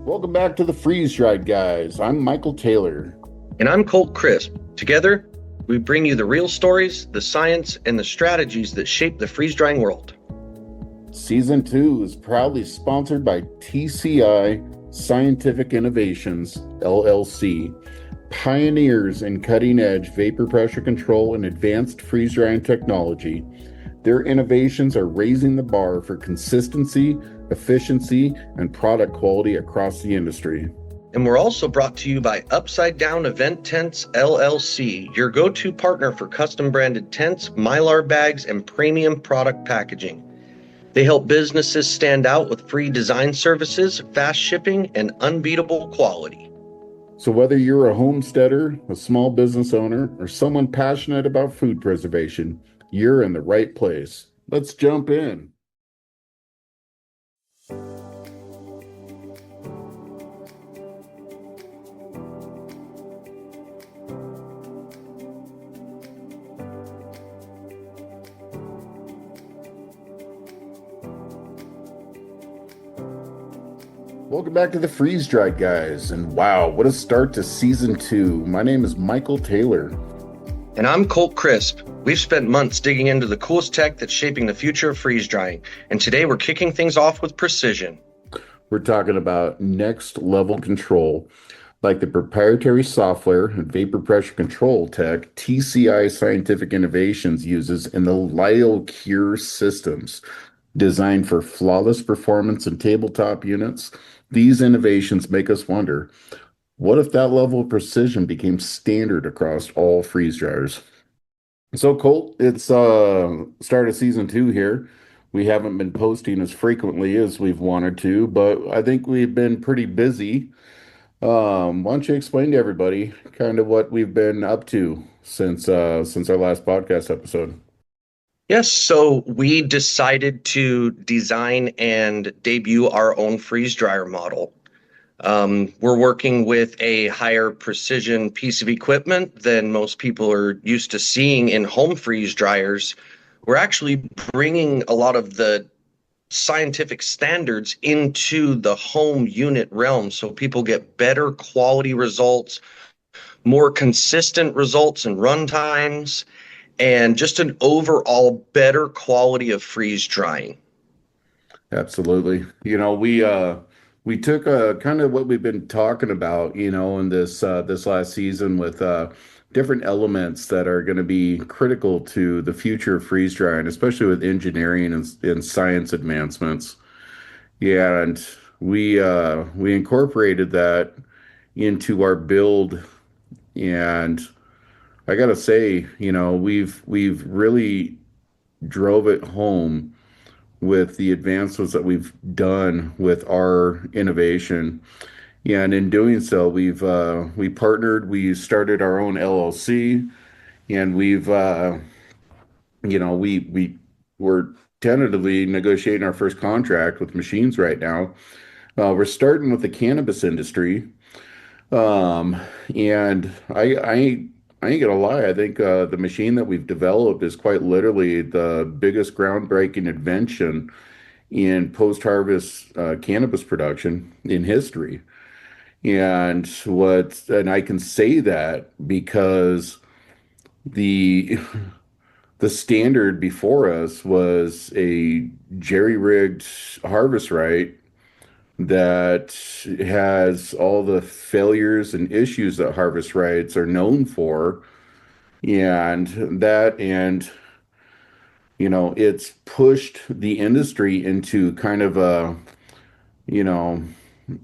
Welcome back to the Freeze Dried Guys. I'm Mykal Taylor. And I'm Colt Crisp. Together, we bring you the real stories, the science, and the strategies that shape the freeze drying world. Season 2 is proudly sponsored by TCI Scientific Innovations, LLC, pioneers in cutting edge vapor pressure control and advanced freeze drying technology. Their innovations are raising the bar for consistency, efficiency, and product quality across the industry. And we're also brought to you by Upside Down Event Tents LLC, your go-to partner for custom branded tents, Mylar bags, and premium product packaging. They help businesses stand out with free design services, fast shipping, and unbeatable quality. So whether you're a homesteader, a small business owner, or someone passionate about food preservation, you're in the right place. Let's jump in. Welcome back to the Freeze Dried Guys, and wow, what a start to Season 2. My name is Mykal Taylor. And I'm Colt Crisp. We've spent months digging into the coolest tech that's shaping the future of freeze drying, and today we're kicking things off with precision. We're talking about next level control, like the proprietary software and vapor pressure control tech TCI Scientific Innovations uses in the Lyo-Cure systems. Designed for flawless performance in tabletop units, these innovations make us wonder, what if that level of precision became standard across all freeze dryers? So, Colt, it's start of Season 2 here. We haven't been posting as frequently as we've wanted to, but I think we've been pretty busy. Why don't you explain to everybody kind of what we've been up to since our last podcast episode? Yes, so we decided to design and debut our own freeze dryer model. We're working with a higher precision piece of equipment than most people are used to seeing in home freeze dryers. We're actually bringing a lot of the scientific standards into the home unit realm so people get better quality results, more consistent results and run times, and just an overall better quality of freeze drying. Absolutely. We took kind of what we've been talking about, in this last season with different elements that are going to be critical to the future of freeze drying, especially with engineering and science advancements. Yeah, and we incorporated that into our build, and I gotta say, we've really drove it home with the advancements that we've done with our innovation. Yeah, and in doing so, we partnered, we started our own LLC, and we we're tentatively negotiating our first contract with machines right now. We're starting with the cannabis industry, um, and I ain't gonna lie. I think the machine that we've developed is quite literally the biggest groundbreaking invention in post-harvest cannabis production in history. And I can say that because the the standard before us was a jerry-rigged harvest right that has all the failures and issues that harvest rights are known for. And it's pushed the industry into kind of a, you know,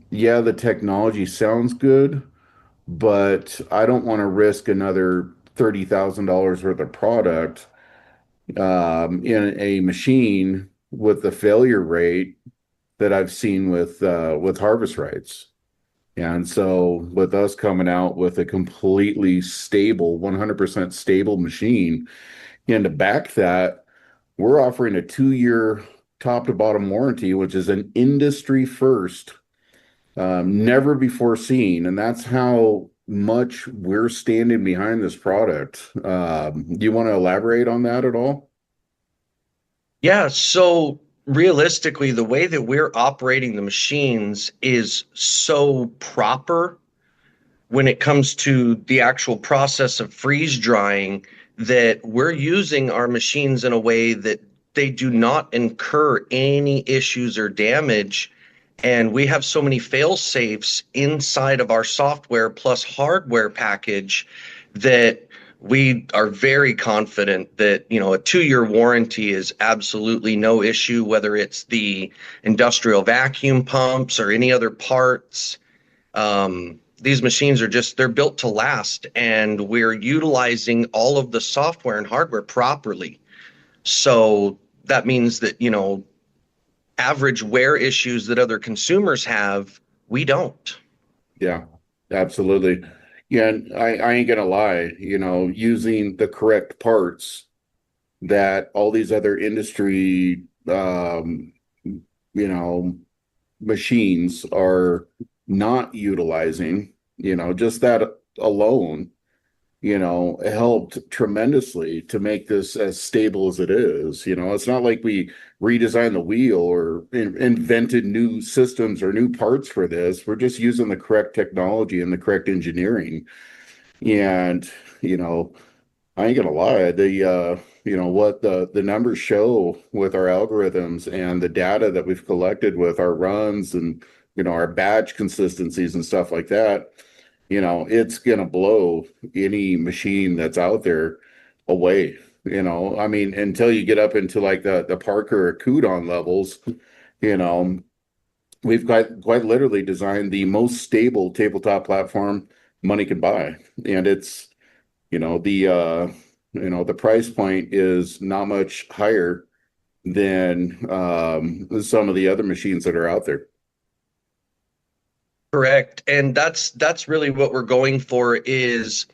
yeah, the technology sounds good, but I don't want to risk another $30,000 worth of product in a machine with the failure rate that I've seen with harvest rights. And so with us coming out with a completely stable, 100% stable machine, and to back that, we're offering a 2-year top to bottom warranty, which is an industry first, never before seen. And that's how much we're standing behind this product. Do you want to elaborate on that at all? Yeah, so realistically, the way that we're operating the machines is so proper when it comes to the actual process of freeze drying that we're using our machines in a way that they do not incur any issues or damage. And we have so many fail safes inside of our software plus hardware package that we are very confident that, a 2-year warranty is absolutely no issue, whether it's the industrial vacuum pumps or any other parts. These machines are they're built to last, and we're utilizing all of the software and hardware properly. So that means that, average wear issues that other consumers have, we don't. Yeah, absolutely. Yeah, and I ain't gonna lie, using the correct parts that all these other industry, you know, machines are not utilizing, just that alone, helped tremendously to make this as stable as it is. It's not like we redesigned the wheel or invented new systems or new parts for this. We're just using the correct technology and the correct engineering. And, you know, I ain't gonna lie, what the numbers show with our algorithms and the data that we've collected with our runs and, our batch consistencies and stuff like that, it's gonna blow any machine that's out there away. I mean, until you get up into like the Parker or Kudon levels, you know, we've got quite literally designed the most stable tabletop platform money can buy. And it's, you know, the the price point is not much higher than some of the other machines that are out there. Correct. And that's really what we're going for, is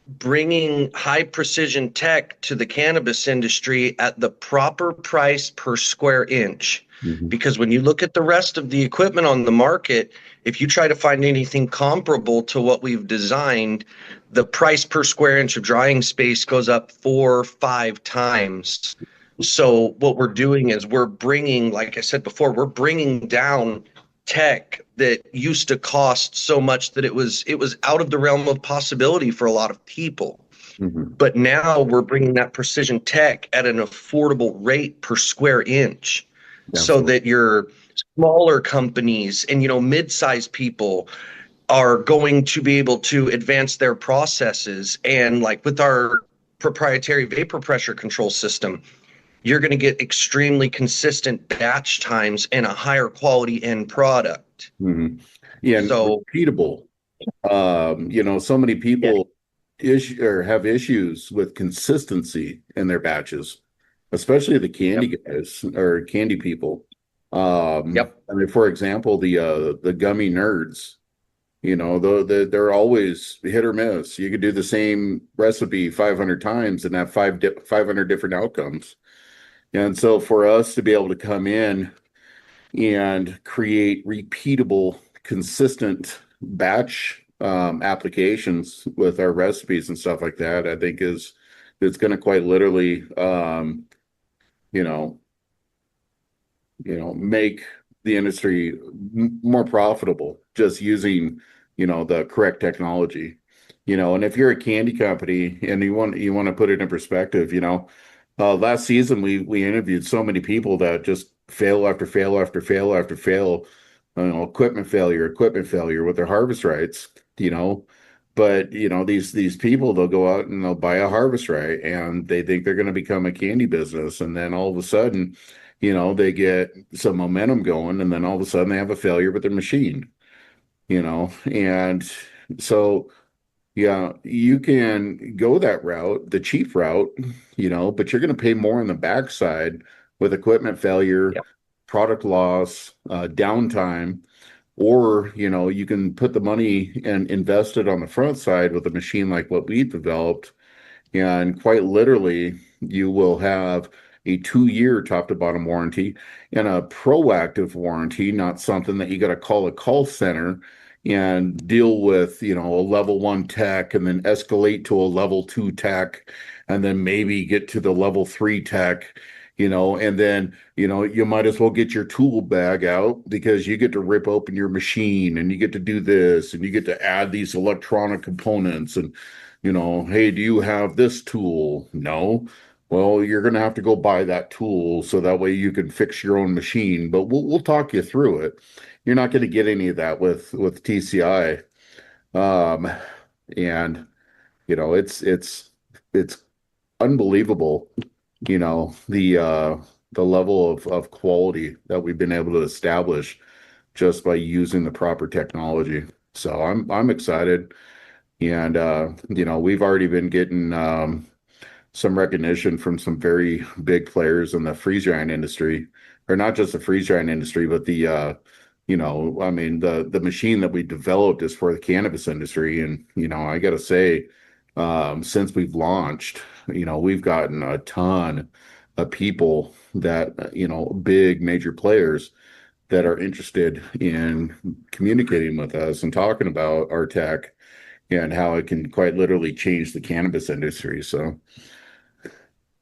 bringing high precision tech to the cannabis industry at the proper price per square inch. Mhm. Because when you look at the rest of the equipment on the market, if you try to find anything comparable to what we've designed, the price per square inch of drying space goes up 4 or 5 times. So what we're doing is we're bringing, like I said before, we're bringing down tech that used to cost so much that it was out of the realm of possibility for a lot of people. Mhm. But now we're bringing that precision tech at an affordable rate per square inch, so Absolutely. that your smaller companies and, mid-sized people are going to be able to advance their processes. And like with our proprietary vapor pressure control system, you're going to get extremely consistent batch times and a higher quality end product. Mhm. Yeah, and So, repeatable. So many yeah, people have issues with consistency in their batches, especially the candy yep, guys or candy people. yep, I mean, for example, the gummy nerds, they're always hit or miss. You could do the same recipe 500 times and have 500 different outcomes. And so for us to be able to come in and create repeatable, consistent batch applications with our recipes and stuff like that, I think it's going to quite literally, you know, make the industry more profitable just using, the correct technology. And if you're a candy company and you want to put it in perspective, last season we interviewed so many people that just fail after fail after fail after fail, equipment failure with their harvest rights, but these people, they'll go out and they'll buy a harvest right and they think they're going to become a candy business, and then all of a sudden, they get some momentum going, and then all of a sudden they have a failure with their machine, and so yeah, you can go that route, the cheap route, but you're going to pay more on the backside with equipment failure, yep. product loss, downtime, or, you can put the money and invest it on the front side with a machine like what we developed. And quite literally, you will have a 2-year top to bottom warranty and a proactive warranty, not something that you got to call a call center and deal with, a level 1 tech and then escalate to a level 2 tech and then maybe get to the level 3 tech, and then, you might as well get your tool bag out because you get to rip open your machine and you get to do this and you get to add these electronic components and, hey, do you have this tool? No. Well, you're going to have to go buy that tool so that way you can fix your own machine, but we'll talk you through it. You're not going to get any of that with TCI. Um, and it's unbelievable, the level of quality that we've been able to establish just by using the proper technology. So I'm excited. And we've already been getting some recognition from some very big players in the freeze drying industry, or not just the freeze drying industry, but I mean, the machine that we developed is for the cannabis industry. And, I got to say, since we've launched, we've gotten a ton of people that, big major players that are interested in communicating with us and talking about our tech and how it can quite literally change the cannabis industry. So,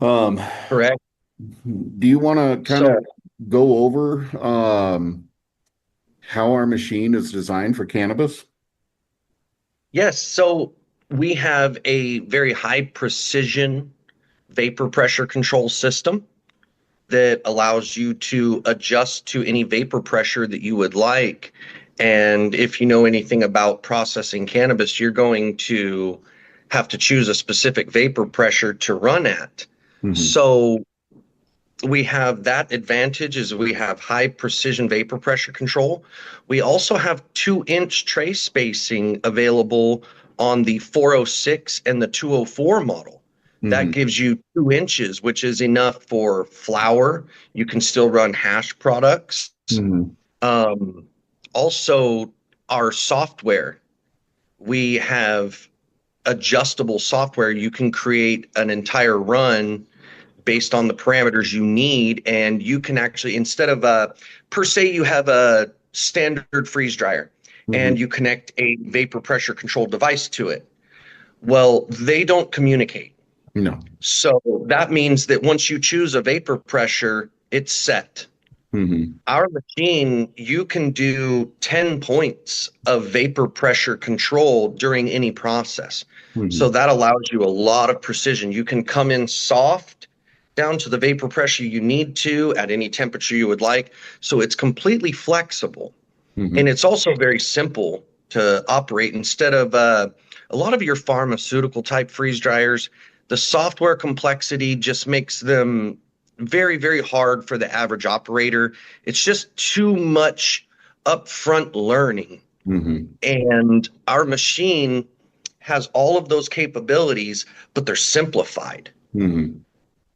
um, Correct. do you want to kind of So, go over how our machine is designed for cannabis? yes, so we have a very high precision vapor pressure control system that allows you to adjust to any vapor pressure that you would like. And if you know anything about processing cannabis, you're going to have to choose a specific vapor pressure to run at. Hmm. So we have that advantage is we have high precision vapor pressure control. We also have 2-inch tray spacing available on the 406 and the 204 model. That Hmm. gives you 2 inches, which is enough for flour. You can still run hash products. Hmm. Um, Also, our software, we have adjustable software. You can create an entire run based on the parameters you need, and you can actually, instead of per se, you have a standard freeze dryer Hmm. and you connect a vapor pressure control device to it. Well, they don't communicate. No. So that means that once you choose a vapor pressure, it's set. Hmm. Our machine, you can do 10 points of vapor pressure control during any process. So Hmm. that allows you a lot of precision. You can come in soft down to the vapor pressure you need to at any temperature you would like. So it's completely flexible. And Hmm. it's also very simple to operate instead of a lot of your pharmaceutical type freeze dryers. The software complexity just makes them very, very hard for the average operator. It's just too much upfront learning. Hmm. And our machine has all of those capabilities, but they're simplified. Hmm.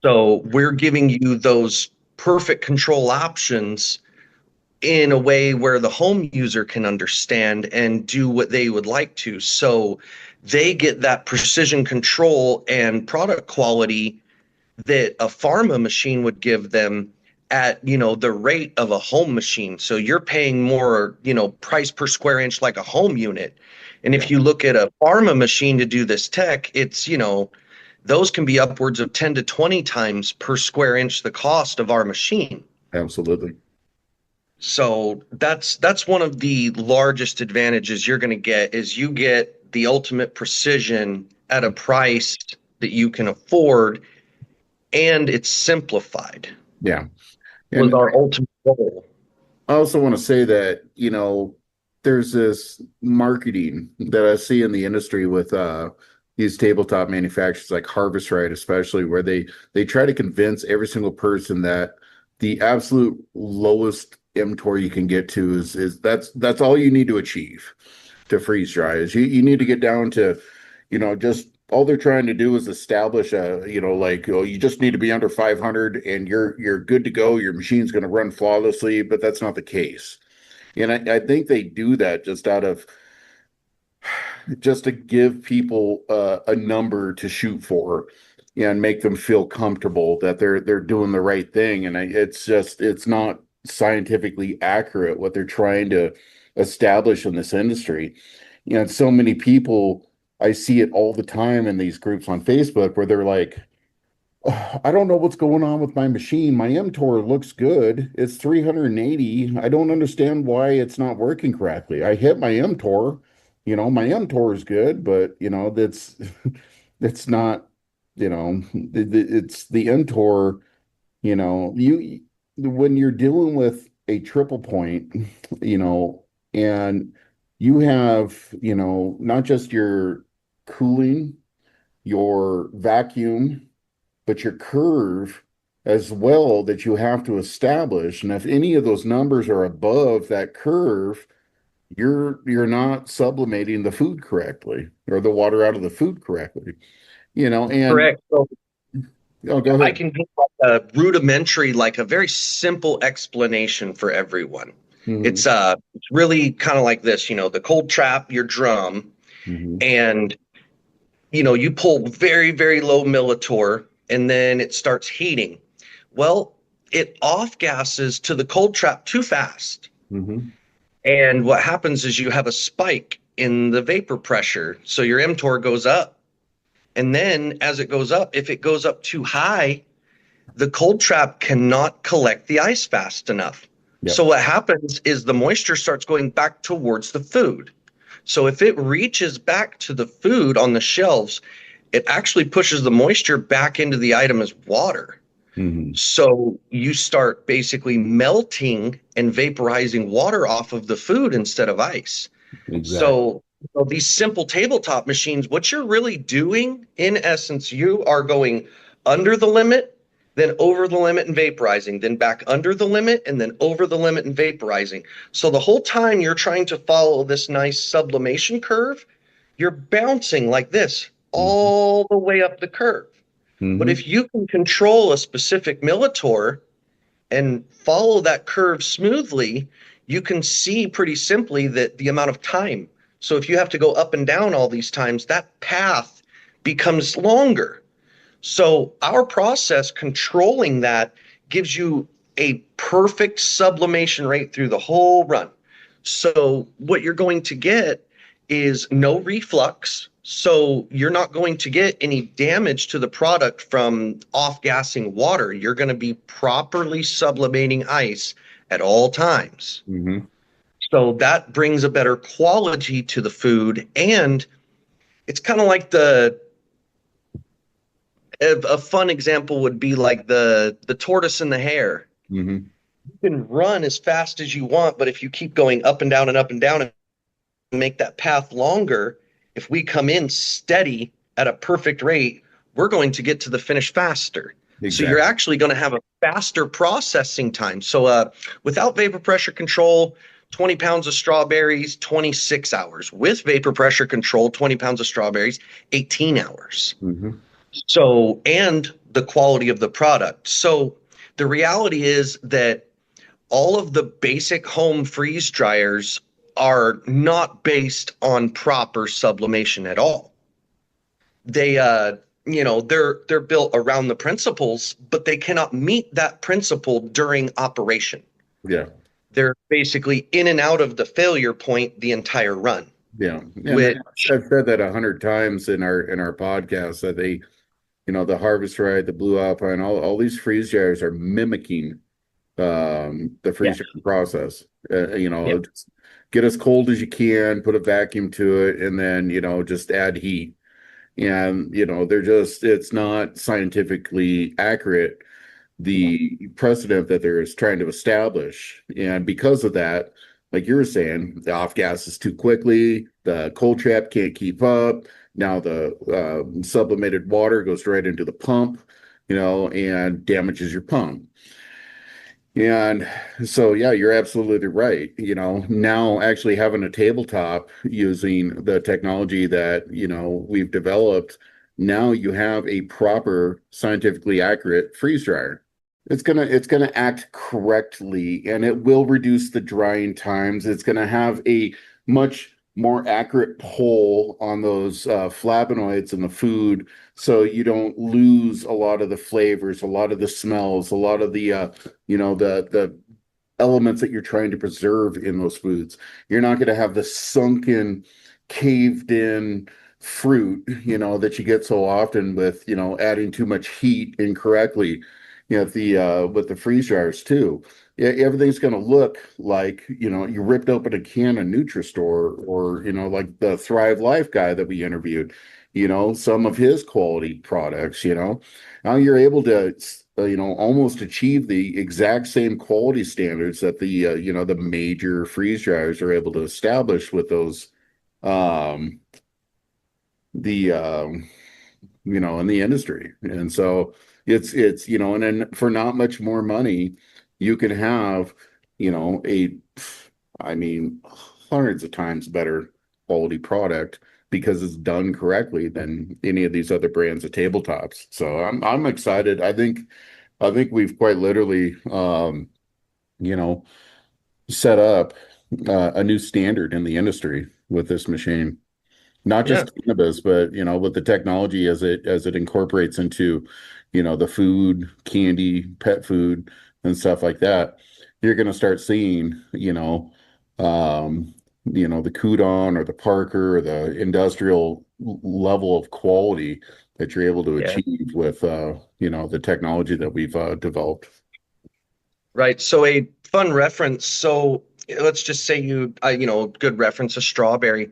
So we're giving you those perfect control options in a way where the home user can understand and do what they would like to. So they get that precision control and product quality that a pharma machine would give them at, the rate of a home machine. So you're paying more, price per square inch like a home unit. And Yeah, if you look at a pharma machine to do this tech, it's, those can be upwards of 10 to 20 times per square inch the cost of our machine. absolutely. So that's one of the largest advantages you're going to get is you get the ultimate precision at a price that you can afford, and it's simplified Yeah. was And our ultimate goal. I also want to say that, there's this marketing that I see in the industry with these tabletop manufacturers like Harvest Right, especially where they try to convince every single person that the absolute lowest mTOR you can get to is that's all you need to achieve to freeze dry is you need to get down to, just all they're trying to do is establish a, like, oh, you just need to be under 500 and you're good to go. Your machine's going to run flawlessly, but that's not the case. And I think they do that just to give people a number to shoot for and make them feel comfortable that they're doing the right thing. And it's not scientifically accurate what they're trying to establish in this industry. So many people, I see it all the time in these groups on Facebook where they're like, I don't know what's going on with my machine. My mTOR looks good. It's 380. I don't understand why it's not working correctly. I hit my mTOR. My mTOR is good, but that's that's not, it's the mTOR, you when you're dealing with a triple point, you know, and you have, not just your cooling, your vacuum, but your curve as well that you have to establish. And if any of those numbers are above that curve, you're not sublimating the food correctly or the water out of the food correctly. And Correct. So oh, go I ahead. can give like a rudimentary, like a very simple explanation for everyone. Hmm. It's really kind of like this, the cold trap your drum, Hmm. and you pull very, very low millitor, and then it starts heating. Well, it off gases to the cold trap too fast. Hmm. And what happens is you have a spike in the vapor pressure. So your mTOR goes up. And then as it goes up, if it goes up too high, the cold trap cannot collect the ice fast enough. So Yep. what happens is the moisture starts going back towards the food. So if it reaches back to the food on the shelves, it actually pushes the moisture back into the item as water. Hmm. So you start basically melting and vaporizing water off of the food instead of ice. Exactly. So these simple tabletop machines, what you're really doing, in essence, you are going under the limit, then over the limit and vaporizing, then back under the limit and then over the limit and vaporizing. So the whole time you're trying to follow this nice sublimation curve, you're bouncing like this Hmm. all the way up the curve. But Hmm. if you can control a specific millitor and follow that curve smoothly, you can see pretty simply that the amount of time. So if you have to go up and down all these times, that path becomes longer. So our process controlling that gives you a perfect sublimation rate through the whole run. So what you're going to get is no reflux. So you're not going to get any damage to the product from off-gassing water. You're going to be properly sublimating ice at all times. Hmm. So that brings a better quality to the food. And it's kind of like a fun example would be like the tortoise and the hare. Hmm. You can run as fast as you want, but if you keep going up and down and up and down and make that path longer, if we come in steady at a perfect rate, we're going to get to the finish faster. So you're Exactly. actually going to have a faster processing time. So without vapor pressure control, 20 pounds of strawberries, 26 hours. With vapor pressure control, 20 pounds of strawberries, 18 hours. Hmm. So, and the quality of the product. So the reality is that all of the basic home freeze dryers are not based on proper sublimation at all. They they're built around the principles, but they cannot meet that principle during operation. Yeah. They're basically in and out of the failure point the entire run, Yeah. And which I've said that 100 times in our podcast that the Harvest Right, the Blue Alpine, all these freeze dryers are mimicking the yeah, freeze drying process. yeah, Just get as cold as you can, put a vacuum to it, and then just add heat. And it's not scientifically accurate, the precedent that they're trying to establish. And because of that, like you were saying, the off gases too quickly, the cold trap can't keep up. Now the sublimated water goes right into the pump, and damages your pump. And so, yeah, you're absolutely right. Now actually having a tabletop using the technology that, we've developed, now you have a proper scientifically accurate freeze dryer. It's gonna act correctly, and it will reduce the drying times. It's gonna have a much more accurate pull on those flavonoids in the food, so you don't lose a lot of the flavors, a lot of the smells, a lot of the the elements that you're trying to preserve in those foods. You're not going to have the sunken, caved in fruit, that you get so often with, adding too much heat incorrectly, the with the freeze dryers too. Yeah, everything's going to look like, you ripped open a can of Nutri-Store or, like the Thrive Life guy that we interviewed, some of his quality products, Now you're able to, almost achieve the exact same quality standards that the major freeze dryers are able to establish with those, um, the in the industry. And so it's and then for not much more money you can have a I mean hundreds of times better quality product because it's done correctly than any of these other brands of tabletops. So I'm excited. I think we've quite literally you know set up a new standard in the industry with this machine. Not Yeah. just cannabis, but with the technology as it incorporates into, the food, candy, pet food, and stuff like that, you're going to start seeing, the Kudon or the Parker or the industrial level of quality that you're able to Yeah. achieve with, the technology that we've developed. Right. So a fun reference. So let's just say good reference, a strawberry.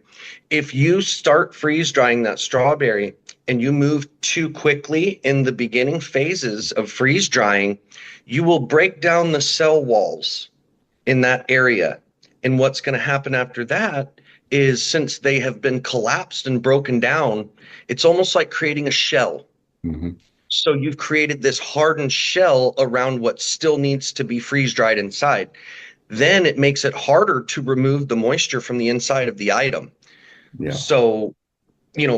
If you start freeze drying that strawberry and you move too quickly in the beginning phases of freeze drying, you will break down the cell walls in that area. And what's going to happen after that is since they have been collapsed and broken down, it's almost like creating a shell. Hmm. So you've created this hardened shell around what still needs to be freeze dried inside. Then it makes it harder to remove the moisture from the inside of the item. Yeah, So,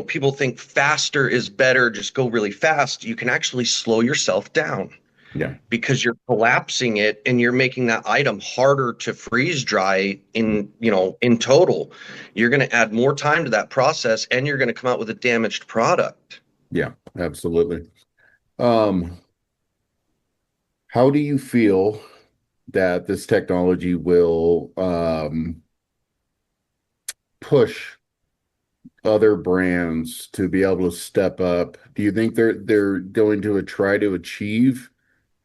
people think faster is better, just go really fast. You can actually slow yourself down yeah, because you're collapsing it and you're making that item harder to freeze dry in total. You're going to add more time to that process and you're going to come out with a damaged product. yeah, absolutely. Um, how do you feel that this technology will push other brands to be able to step up? Do you think they're going to try to achieve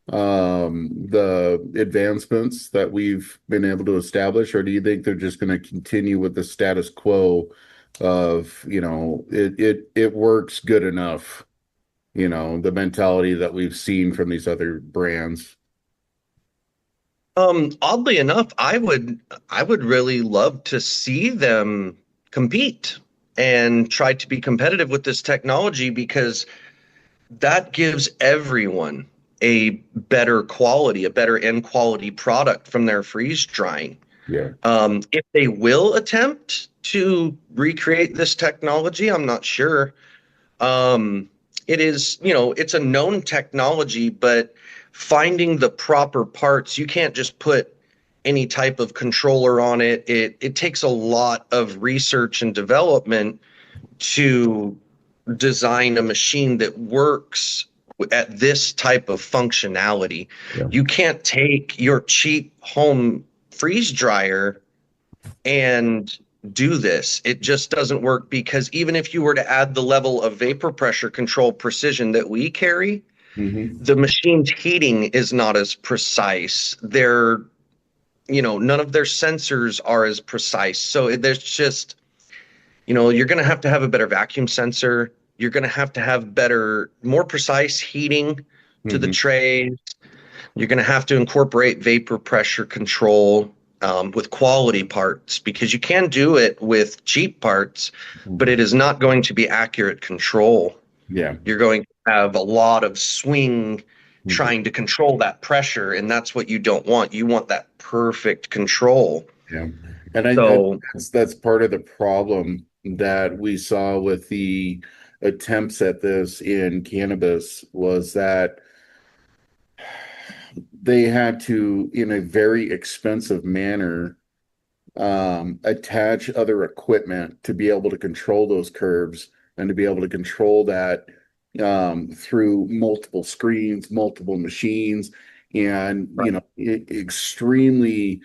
the advancements that we've been able to establish, or do you think they're just going to continue with the status quo of, it works good enough, the mentality that we've seen from these other brands? Oddly enough, I would really love to see them compete and try to be competitive with this technology because that gives everyone a better quality, a better end quality product from their freeze drying. Yeah. If they will attempt to recreate this technology, I'm not sure. Um, it is, it's a known technology, but finding the proper parts, you can't just put any type of controller on it. It takes a lot of research and development to design a machine that works at this type of functionality. Yeah. You can't take your cheap home freeze dryer and do this. It just doesn't work because even if you were to add the level of vapor pressure control precision that we carry, Hmm. the machine's heating is not as precise. None of their sensors are as precise. So there's just, you're going to have a better vacuum sensor. You're going to have better, more precise heating to the Hmm. trays. You're going to have to incorporate vapor pressure control with quality parts because you can do it with cheap parts, but it is not going to be accurate control. Yeah. You're going to have a lot of swing Hmm. trying to control that pressure, and that's what you don't want. You want that perfect control. Yeah. And I So, that's part of the problem that we saw with the attempts at this in cannabis was that they had to, in a very expensive manner, attach other equipment to be able to control those curves and to be able to control that through multiple screens, multiple machines, and extremely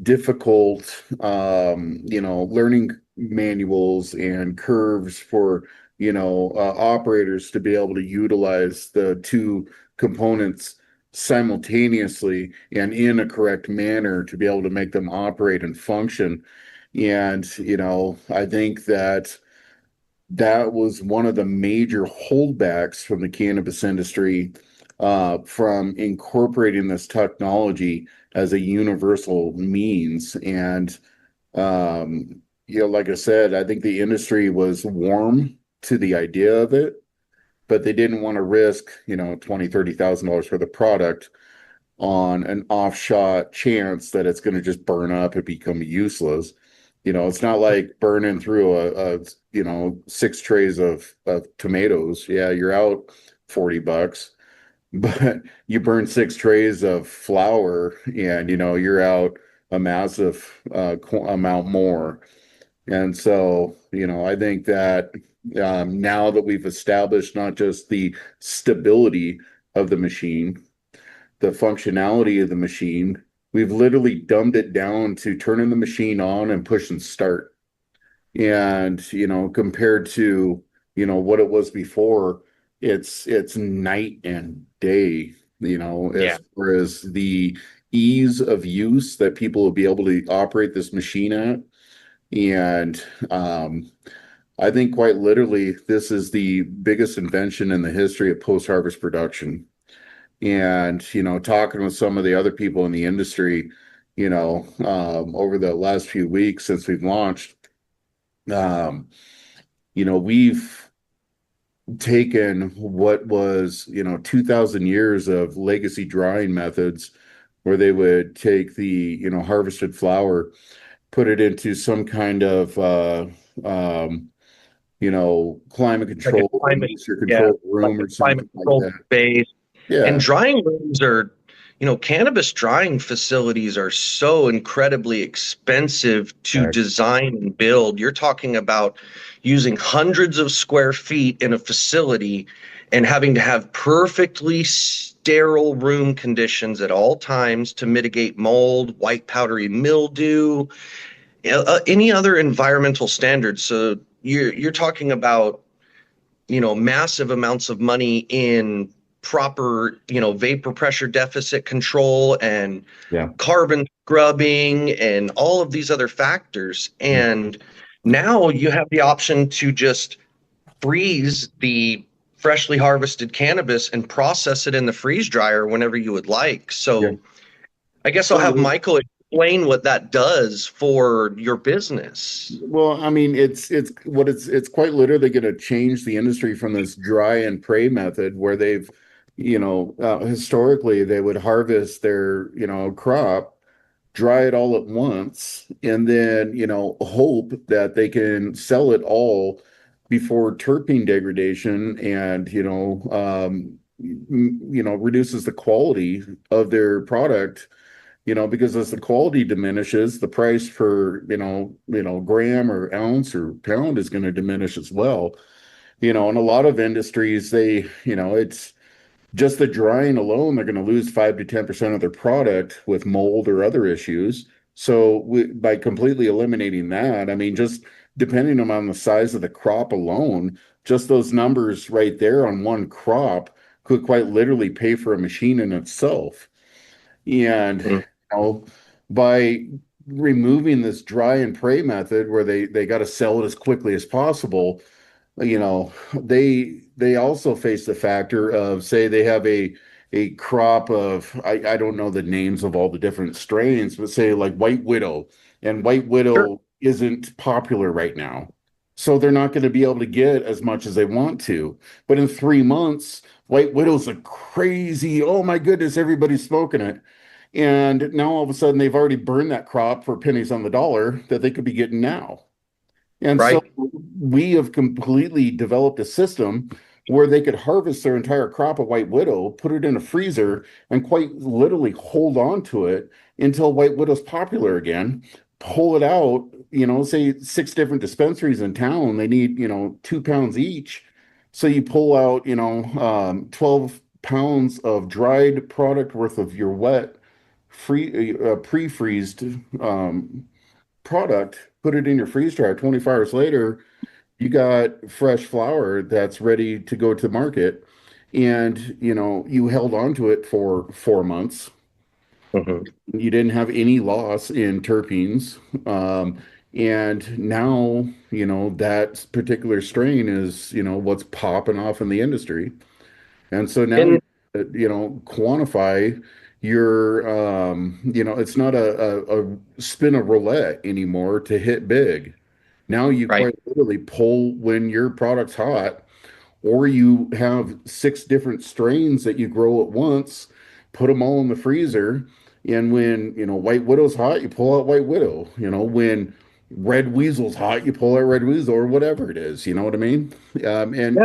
difficult, learning manuals and curves for, operators to be able to utilize the two components simultaneously and in a correct manner to be able to make them operate and function. And, I think that was one of the major holdbacks from the cannabis industry, from incorporating this technology as a universal means. And, like I said, I think the industry was warm to the idea of it, but they didn't want to risk, 20, $30,000 for the product on an offshot chance that it's going to just burn up and become useless. It's not like burning through six trays of tomatoes. Yeah, you're out $40, but you burn six trays of flour and, you're out a massive amount more. And so, I think that now that we've established not just the stability of the machine, the functionality of the machine, we've literally dumbed it down to turning the machine on and push and start. And, compared to, what it was before, it's night and day, Yeah. as far as the ease of use that people will be able to operate this machine at. And I think quite literally, this is the biggest invention in the history of post-harvest production. And, talking with some of the other people in the industry, over the last few weeks since we've launched, um, we've taken what was, 2000 years of legacy drying methods where they would take the, harvested flower, put it into some kind of, climate Like a control or climate, moisture yeah, control like room a or climate something like controlled that. space. And Yeah. drying rooms are, cannabis drying facilities are so incredibly expensive to Correct. design and build. You're talking about using hundreds of square feet in a facility and having to have perfectly sterile room conditions at all times to mitigate mold, white powdery mildew, any other environmental standards. So you're talking about massive amounts of money in proper, vapor pressure deficit control and Yeah. carbon scrubbing and all of these other factors. And now you have the option to just freeze the freshly harvested cannabis and process it in the freeze dryer whenever you would like. Yeah. So I guess I'll have So, Mykal explain what that does for your business. well, I mean, it's quite literally going to change the industry from this dry and pray method where they've, historically they would harvest their, crop, dry it all at once, and then, hope that they can sell it all before terpene degradation and, reduces the quality of their product, because as the quality diminishes, the price per, gram or ounce or pound is going to diminish as well. In a lot of industries, it's just the drying alone, they're going to lose 5 to 10% of their product with mold or other issues. So by completely eliminating that, I mean, just depending on the size of the crop alone, just those numbers right there on one crop could quite literally pay for a machine in itself. And by removing this dry and pray method where they got to sell it as quickly as possible, they also face the factor of, say they have a crop of, I don't know the names of all the different strains, but say like White Widow, and White Sure. Widow isn't popular right now. So they're not going to be able to get as much as they want to. But in 3 months, White Widow's a crazy, oh my goodness, everybody's smoking it. And now all of a sudden they've already burned that crop for pennies on the dollar that they could be getting now. And so Right. we have completely developed a system where they could harvest their entire crop of White Widow, put it in a freezer, and quite literally hold on to it until White Widow's popular again. Pull it out, say six different dispensaries in town, they need, 2 pounds each. So you pull out, 12 pounds of dried product worth of your wet, free, pre-freezed, product, put it in your freeze dryer. 24 hours later, you got fresh flower that's ready to go to market. And, you held on to it for 4 months. Mhm. You didn't have any loss in terpenes. And now, that particular strain is, what's popping off in the industry. And so now And quantify your, it's not a spin a roulette anymore to hit big. Now you right. quite literally pull when your product's hot, or you have six different strains that you grow at once, put them all in the freezer. And when, White Widow's hot, you pull out White Widow. When Red Weasel's hot, you pull out Red Weasel or whatever it is. You know what I mean? Yeah, And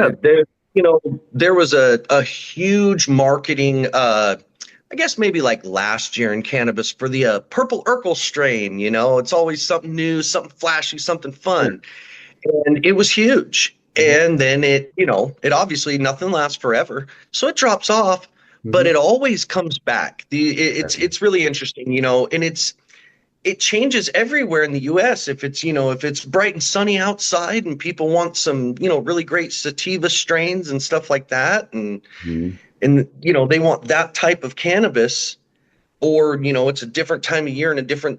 there was a huge marketing I guess maybe like last year in cannabis for the purple Urkel strain, it's always something new, something flashy, something sure. fun. And it was huge. Mhm. And then it obviously nothing lasts forever. So it drops off, but Mhm. it always comes back. Exactly. It's really interesting, and it changes everywhere in the US. If it's bright and sunny outside and people want some, really great sativa strains and stuff like that, Mhm. and they want that type of cannabis, or it's a different time of year in a different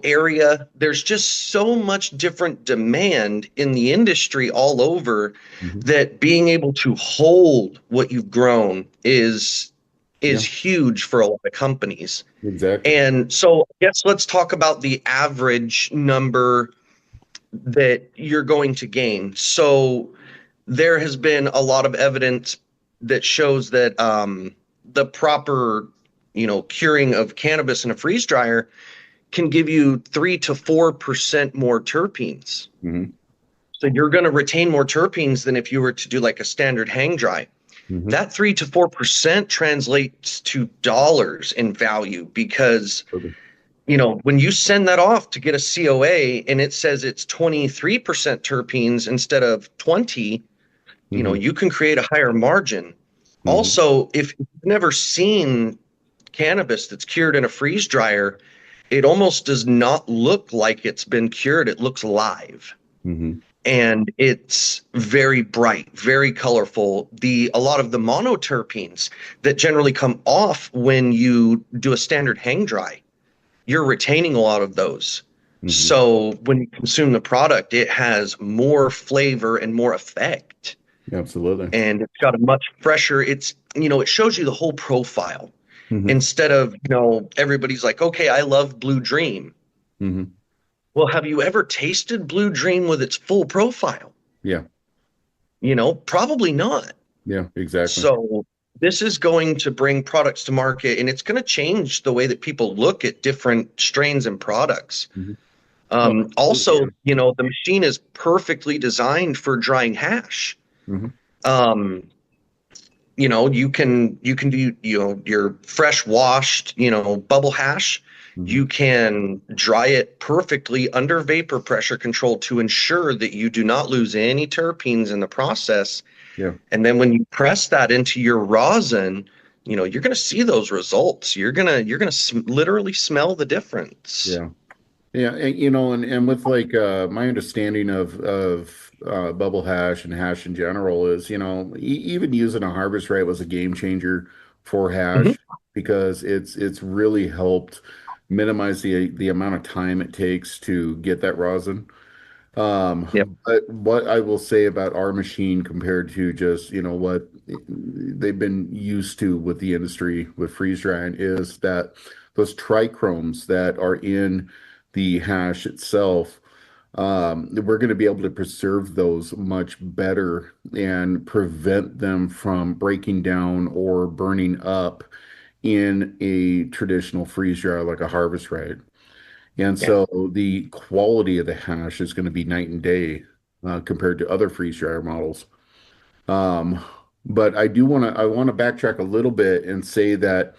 area. There's just so much different demand in the industry all over Mhm. that being able to hold what you've grown is Yeah, huge for a lot of companies. exactly. And so I guess let's talk about the average number that you're going to gain. So there has been a lot of evidence that shows that the proper, curing of cannabis in a freeze dryer can give you 3 to 4% more terpenes. Hmm. So you're going to retain more terpenes than if you were to do like a standard hang dry. Hmm. That 3 to 4% translates to dollars in value because when you send that off to get a COA and it says it's 23% terpenes instead of 20, Hmm. you can create a higher margin. Hmm. Also, if you've never seen cannabis that's cured in a freeze dryer, it almost does not look like it's been cured. It looks live. Hmm. And it's very bright, very colorful. A lot of the monoterpenes that generally come off when you do a standard hang dry, you're retaining a lot of those. Hmm. So when you consume the product, it has more flavor and more effect. Absolutely. And it's got a much fresher, it shows you the whole profile Hmm. instead of, everybody's like, okay, I love Blue Dream. Hmm. Well, have you ever tasted Blue Dream with its full profile? Yeah. Probably not. Yeah, exactly. So this is going to bring products to market and it's going to change the way that people look at different strains and products. Hmm. No, absolutely. Also, the machine is perfectly designed for drying hash. Hmm. Um, you can do, your fresh washed, bubble hash. Hmm. You can dry it perfectly under vapor pressure control to ensure that you do not lose any terpenes in the process. Yeah. And then when you press that into your rosin, you're going to see those results. You're going to literally smell the difference. Yeah. Yeah, and with like my understanding of bubble hash and hash in general is, even using a harvest rate was a game changer for Mhm. hash because it's really helped minimize the amount of time it takes to get that rosin. Yep. But what I will say about our machine compared to just, what they've been used to with the industry with freeze drying is that those trichromes that are in the hash itself, we're going to be able to preserve those much better and prevent them from breaking down or burning up in a traditional freeze dryer like a harvest right. And Yeah. so the quality of the hash is going to be night and day compared to other freeze dryer models. Um, but I want to backtrack a little bit and say that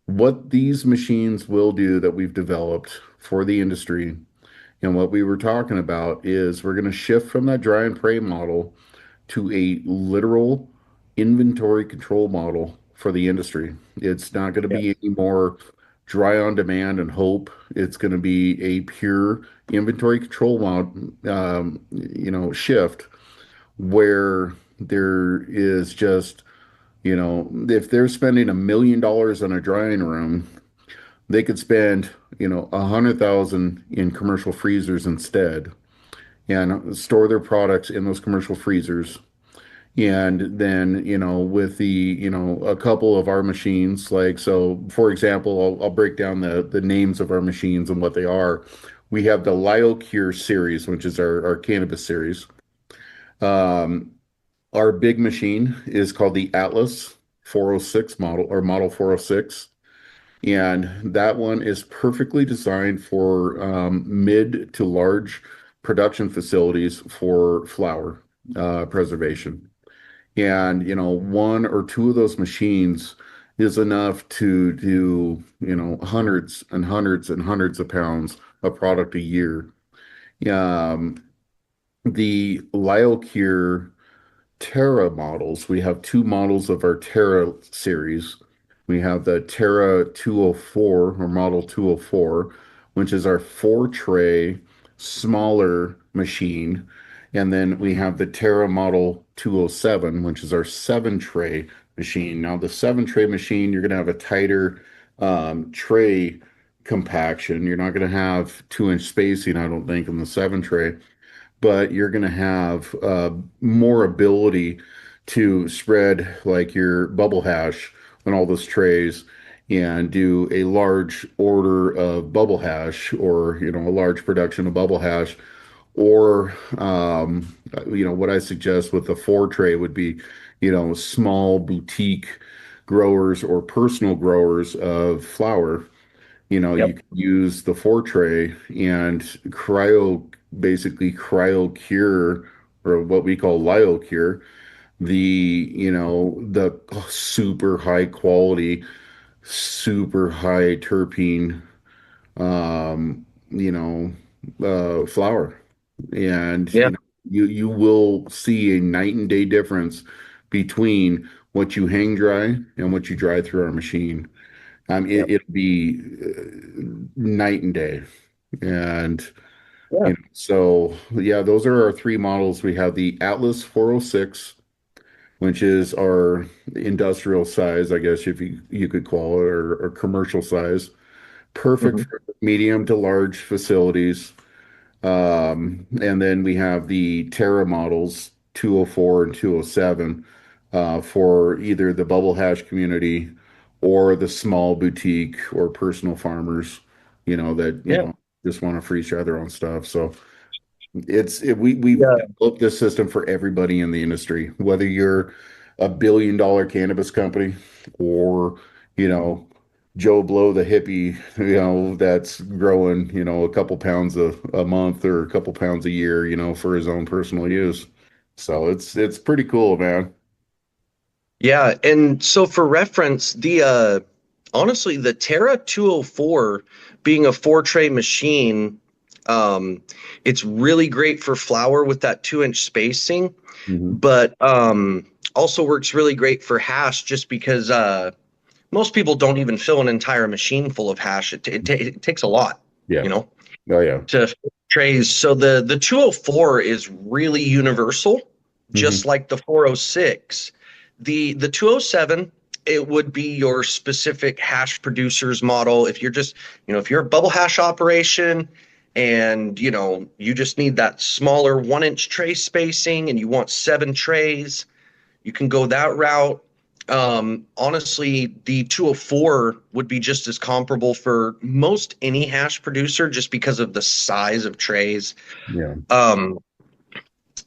what these machines will do that we've developed for the industry and what we were talking about is we're going to shift from that dry and pray model to a literal inventory control model for the industry. It's not going to Yeah. be any more dry on demand and hope it's going to be a pure inventory control shift where there is just, if they're spending $1 million on a drying room, they could spend, 100,000 in commercial freezers instead and store their products in those commercial freezers. And then, with a couple of our machines, like, so for example, I'll break down the names of our machines and what they are. We have the Lyo-Cure series, which is our cannabis series. Um, our big machine is called the Atlas 406 model or model 406. And that one is perfectly designed for mid to large production facilities for flower preservation. And, one or two of those machines is enough to do, hundreds and hundreds and hundreds of pounds of product a year. Um, the Lyo-Cure Terra models. We have two models of our Terra series. We have the Terra 204 or model 204, which is our four tray smaller machine. And then we have the Terra model 207, which is our seven tray machine. Now, the seven tray machine, you're going to have a tighter tray compaction. You're not going to have 2-inch spacing, I don't think, in the seven tray, but you're going to have more ability to spread like your bubble hash on all those trays and do a large order of bubble hash or, a large production of bubble hash. Or, what I suggest with the four tray would be, small boutique growers or personal growers of flower. You Yep. can use the four tray and basically cryo cure, or what we call Lyo-Cure, the super high quality, super high terpene, um, you know, flower. And, Yeah. you will see a night and day difference between what you hang dry and what you dry through our machine. Yep. It'll be night and day. And, Yeah. so yeah, those are our three models. We have the Atlas 406, which is our industrial size, I guess, if you could call it, or commercial size. Perfect Hmm. for medium to large facilities. And then we have the Terra models 204 and 207 for either the bubble hash community or the small boutique or personal farmers, that, Yeah. just want to freeze dry their own stuff. So we've Yeah. developed this system for everybody in the industry, whether you're a $1 billion cannabis company or, you know, Joe Blow the hippie, that's growing, a couple pounds a month or a couple pounds a year, for his own personal use. So it's pretty cool, man. Yeah, and so for reference, the honestly, the Terra 204 being a four tray machine, um, it's really great for flour with that 2-inch spacing, Hmm. but also works really great for hash just because most people don't even fill an entire machine full of hash. It takes a lot, Yeah. you know, Oh yeah. to fill trays. So the 204 is really universal, just Hmm. like the 406. The 207, it would be your specific hash producers model. If you're just, if you're a bubble hash operation and, you just need that smaller 1-inch tray spacing and you want 7 trays, you can go that route. Honestly, the 204 would be just as comparable for most any hash producer just because of the size of trays. Yeah. Um,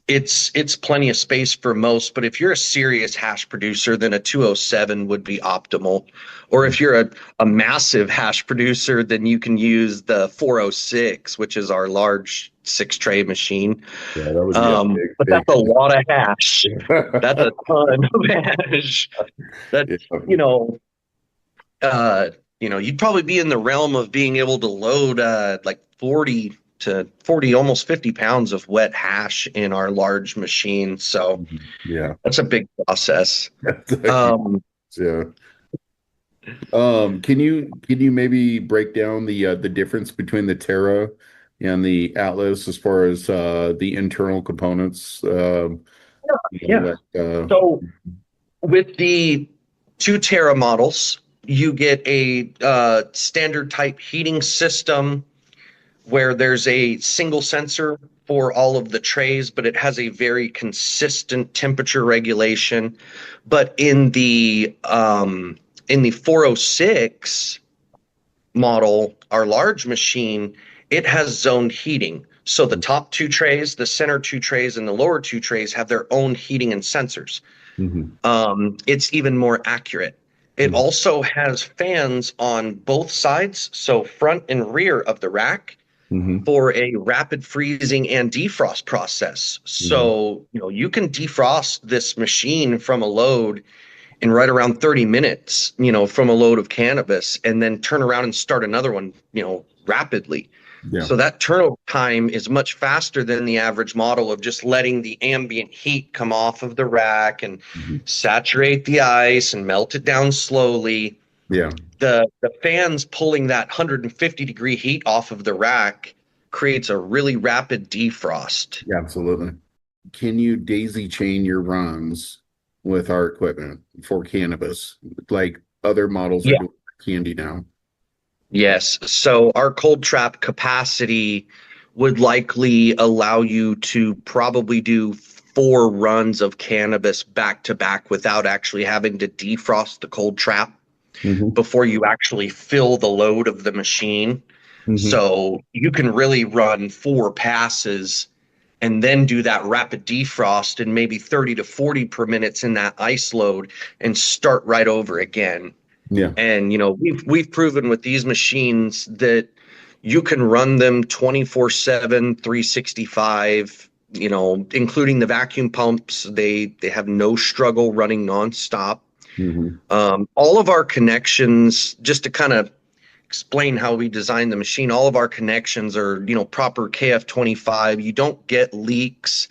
it's plenty of space for most, but if you're a serious hash producer, then a 207 would be optimal. Or if you're a massive hash producer, then you can use the 406, which is our large 6 tray machine. Yeah, that would be a But big, that's a lot of hash. That's big. a ton of hash. That's, Yeah. you know, uh, you'd probably be in the realm of being able to load like 40 to 40, almost 50 pounds of wet hash in our large machine. So Yeah. that's a big process. That's a huge- Um, yeah. Can you maybe break down the difference between the Terra and the Atlas as far as the internal components? Yeah. Like So with the 2 Tera models, you get a standard type heating system where there's a single sensor for all of the trays, but it has a very consistent temperature regulation. But in the 406 model, our large machine, it has zoned heating. So the top 2 trays, the center 2 trays, and the lower 2 trays have their own heating and sensors. Mhm, It's even more accurate. It mhm, also has fans on both sides, so front and rear of the rack mhm, for a rapid freezing and defrost process. mhm. So, you can defrost this machine from a load in right around 30 minutes, from a load of cannabis, and then turn around and start another one, rapidly. Yeah. So that turnover time is much faster than the average model of just letting the ambient heat come off of the rack and Mhm. saturate the ice and melt it down slowly. Yeah. The fans pulling that 150-degree heat off of the rack creates a really rapid defrost. Yeah, absolutely. Can you daisy chain your runs with our equipment for cannabis, like other models are Yeah. doing for candy now? Yes. So our cold trap capacity would likely allow you to probably do 4 runs of cannabis back to back without actually having to defrost the cold trap Hmm. before you actually fill the load of the machine. Hmm. So you can really run 4 passes and then do that rapid defrost in maybe 30 to 40 per minutes in that ice load and start right over again. Yeah. And we've proven with these machines that you can run them 24/7, 365, including the vacuum pumps. They have no struggle running nonstop. Hmm. All of our connections, just to kind of explain how we design the machine, all of our connections are, proper KF25. You don't get leaks,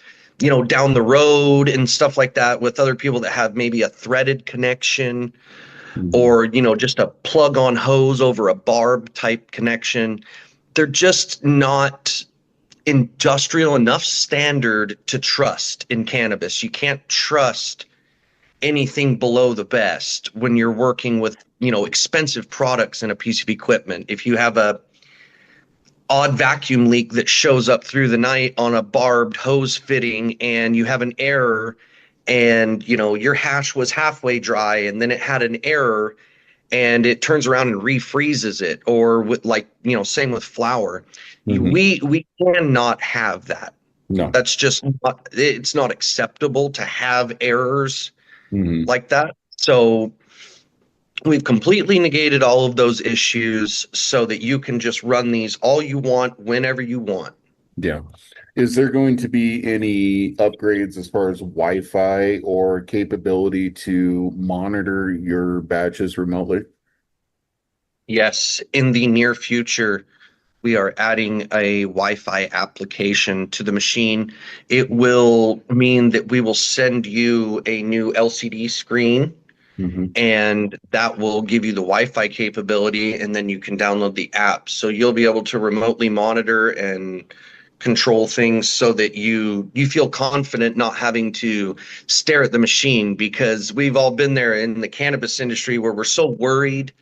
down the road and stuff like that with other people that have maybe a threaded connection Hmm. or, just a plug on hose over a barb type connection. They're just not industrial enough standard to trust in cannabis. You can't trust anything below the best when you're working with, expensive products and a piece of equipment. If you have a odd vacuum leak that shows up through the night on a barbed hose fitting and you have an error and your hash was halfway dry and then it had an error and it turns around and refreezes it, or with, like, same with flour. Hmm. We cannot have that. No. That's just not, it's not acceptable to have errors Hmm. like that. So we've completely negated all of those issues so that you can just run these all you want whenever you want. Yeah. Is there going to be any upgrades as far as Wi-Fi or capability to monitor your batches remotely? Yes, in the near future, we are adding a Wi-Fi application to the machine. It will mean that we will send you a new LCD screen, Hmm. and that will give you the Wi-Fi capability, and then you can download the app. So you'll be able to remotely monitor and control things so that you feel confident not having to stare at the machine, because we've all been there in the cannabis industry where we're so worried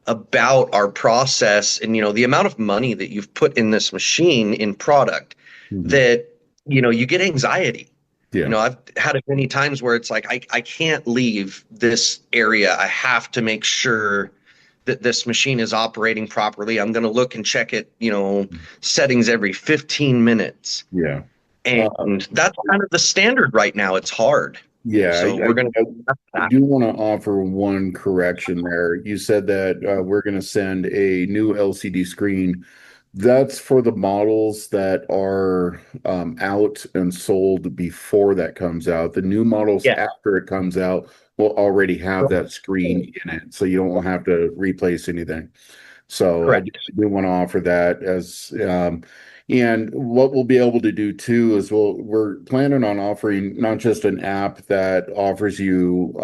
about our process and the amount of money that you've put in this machine in product Hmm. that you get anxiety. Yeah. I've had it many times where it's like I can't leave this area. I have to make sure that this machine is operating properly. I'm going to look and check it, settings every 15 minutes. Yeah. Uh, And that's kind of the standard right now. It's hard. yeah. So we're going I to. do want to offer one correction there. You said that we're going to send a new LCD screen. That's for the models that are out and sold before that comes out. The new models Yeah. after it comes out will already have that screen in it, so you don't have to replace anything. So I do, Correct. do want to offer that as and what we'll be able to do too is we're planning on offering not just an app that offers you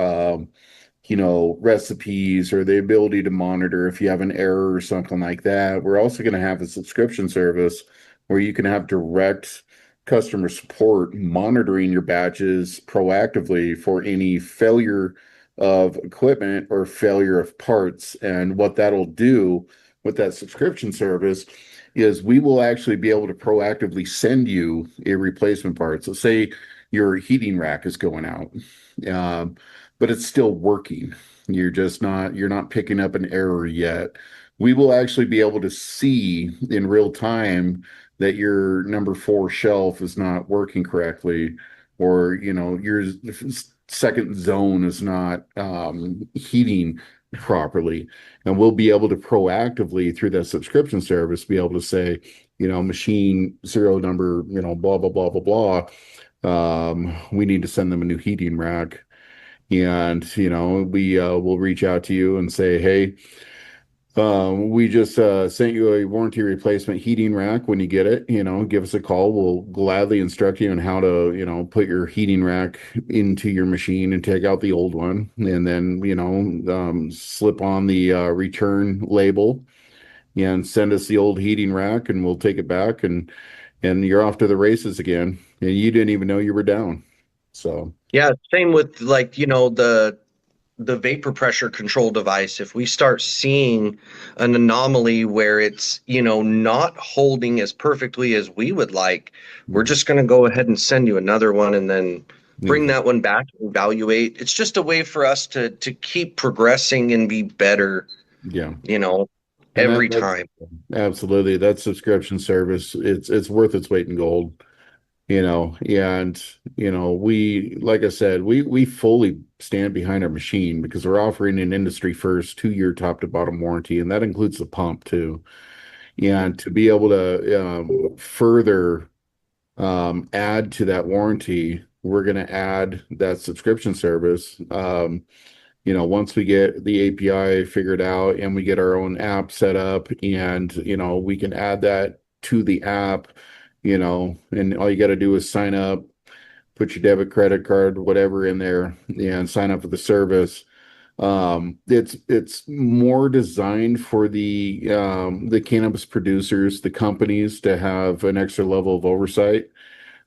recipes or the ability to monitor if you have an error or something like that. We're also going to have a subscription service where you can have direct customer support monitoring your batches proactively for any failure of equipment or failure of parts. And what that'll do with that subscription service is we will actually be able to proactively send you a replacement part. So say your heating rack is going out. But it's still working. You're not picking up an error yet. We will actually be able to see in real time that your number four shelf is not working correctly, or your second zone is not heating properly. And we'll be able to proactively through that subscription service be able to say, machine serial number, blah blah blah blah blah. We need to send them a new heating rack. And we will reach out to you and say, hey, we just sent you a warranty replacement heating rack. When you get it, give us a call. We'll gladly instruct you on how to put your heating rack into your machine and take out the old one, and then slip on the return label and send us the old heating rack, and we'll take it back, and you're off to the races again, and you didn't even know you were down. So Yeah, same with like, the vapor pressure control device. If we start seeing an anomaly where it's, not holding as perfectly as we would like, we're just going to go ahead and send you another one and then bring that one back and evaluate. It's just a way for us to keep progressing and be better, yeah. And every that time. absolutely, that subscription service, it's worth its weight in gold, and we, like I said, we fully stand behind our machine because we're offering an industry first 2-year top to bottom warranty, and that includes the pump too. And to be able to further add to that warranty, we're going to add that subscription service. Once we get the API figured out and we get our own app set up, and we can add that to the app, and all you got to do is sign up, put your debit, credit card, whatever in there, and sign up for the service. It's more designed for the cannabis producers, the companies, to have an extra level of oversight.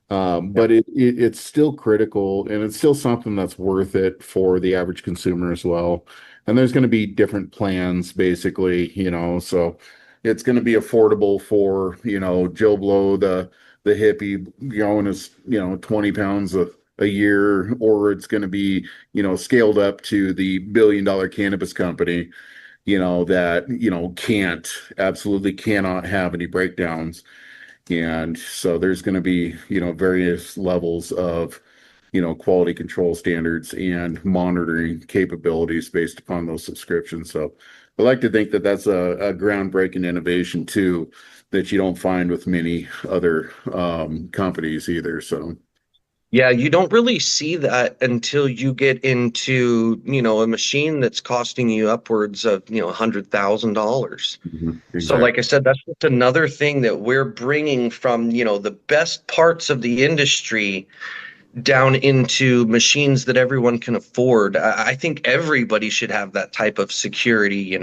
But it's still critical, and it's still something that's worth it for the average consumer as well. And there's going to be different plans, basically, so it's going to be affordable for, Joe Blow, the hippie, going as, 20 pounds a year, or it's going to be, scaled up to the billion-dollar cannabis company, that, absolutely cannot have any breakdowns. And so there's going to be, various levels of, quality control standards and monitoring capabilities based upon those subscriptions. So I like to think that that's a groundbreaking innovation too, that you don't find with many other companies either. So Yeah, you don't really see that until you get into, a machine that's costing you upwards of, $100,000. So, like I exactly. said, that's just another thing that we're bringing from, the best parts of the industry down into machines that everyone can afford. I think everybody should have that type of security.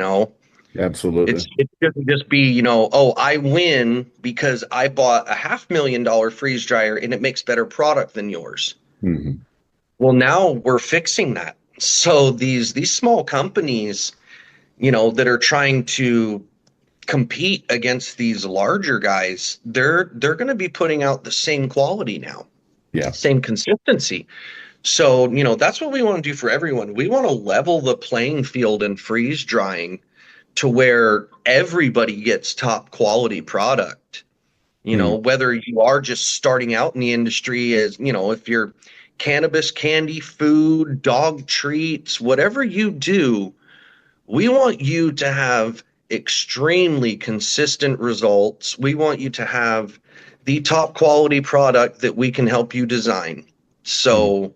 Absolutely. It shouldn't just be, oh, I win because I bought a $500,000 freeze dryer and it makes better product than yours. Hmm. Well, now we're fixing that. So these small companies, that are trying to compete against these larger guys, they're going to be putting out the same quality now, Yeah. same consistency. So, that's what we want to do for everyone. We want to level the playing field in freeze drying to where everybody gets top quality product. Mm. Whether you are just starting out in the industry, as if you're cannabis, candy, food, dog treats, whatever you do, we want you to have extremely consistent results. We want you to have the top quality product that we can help you design. Mm. So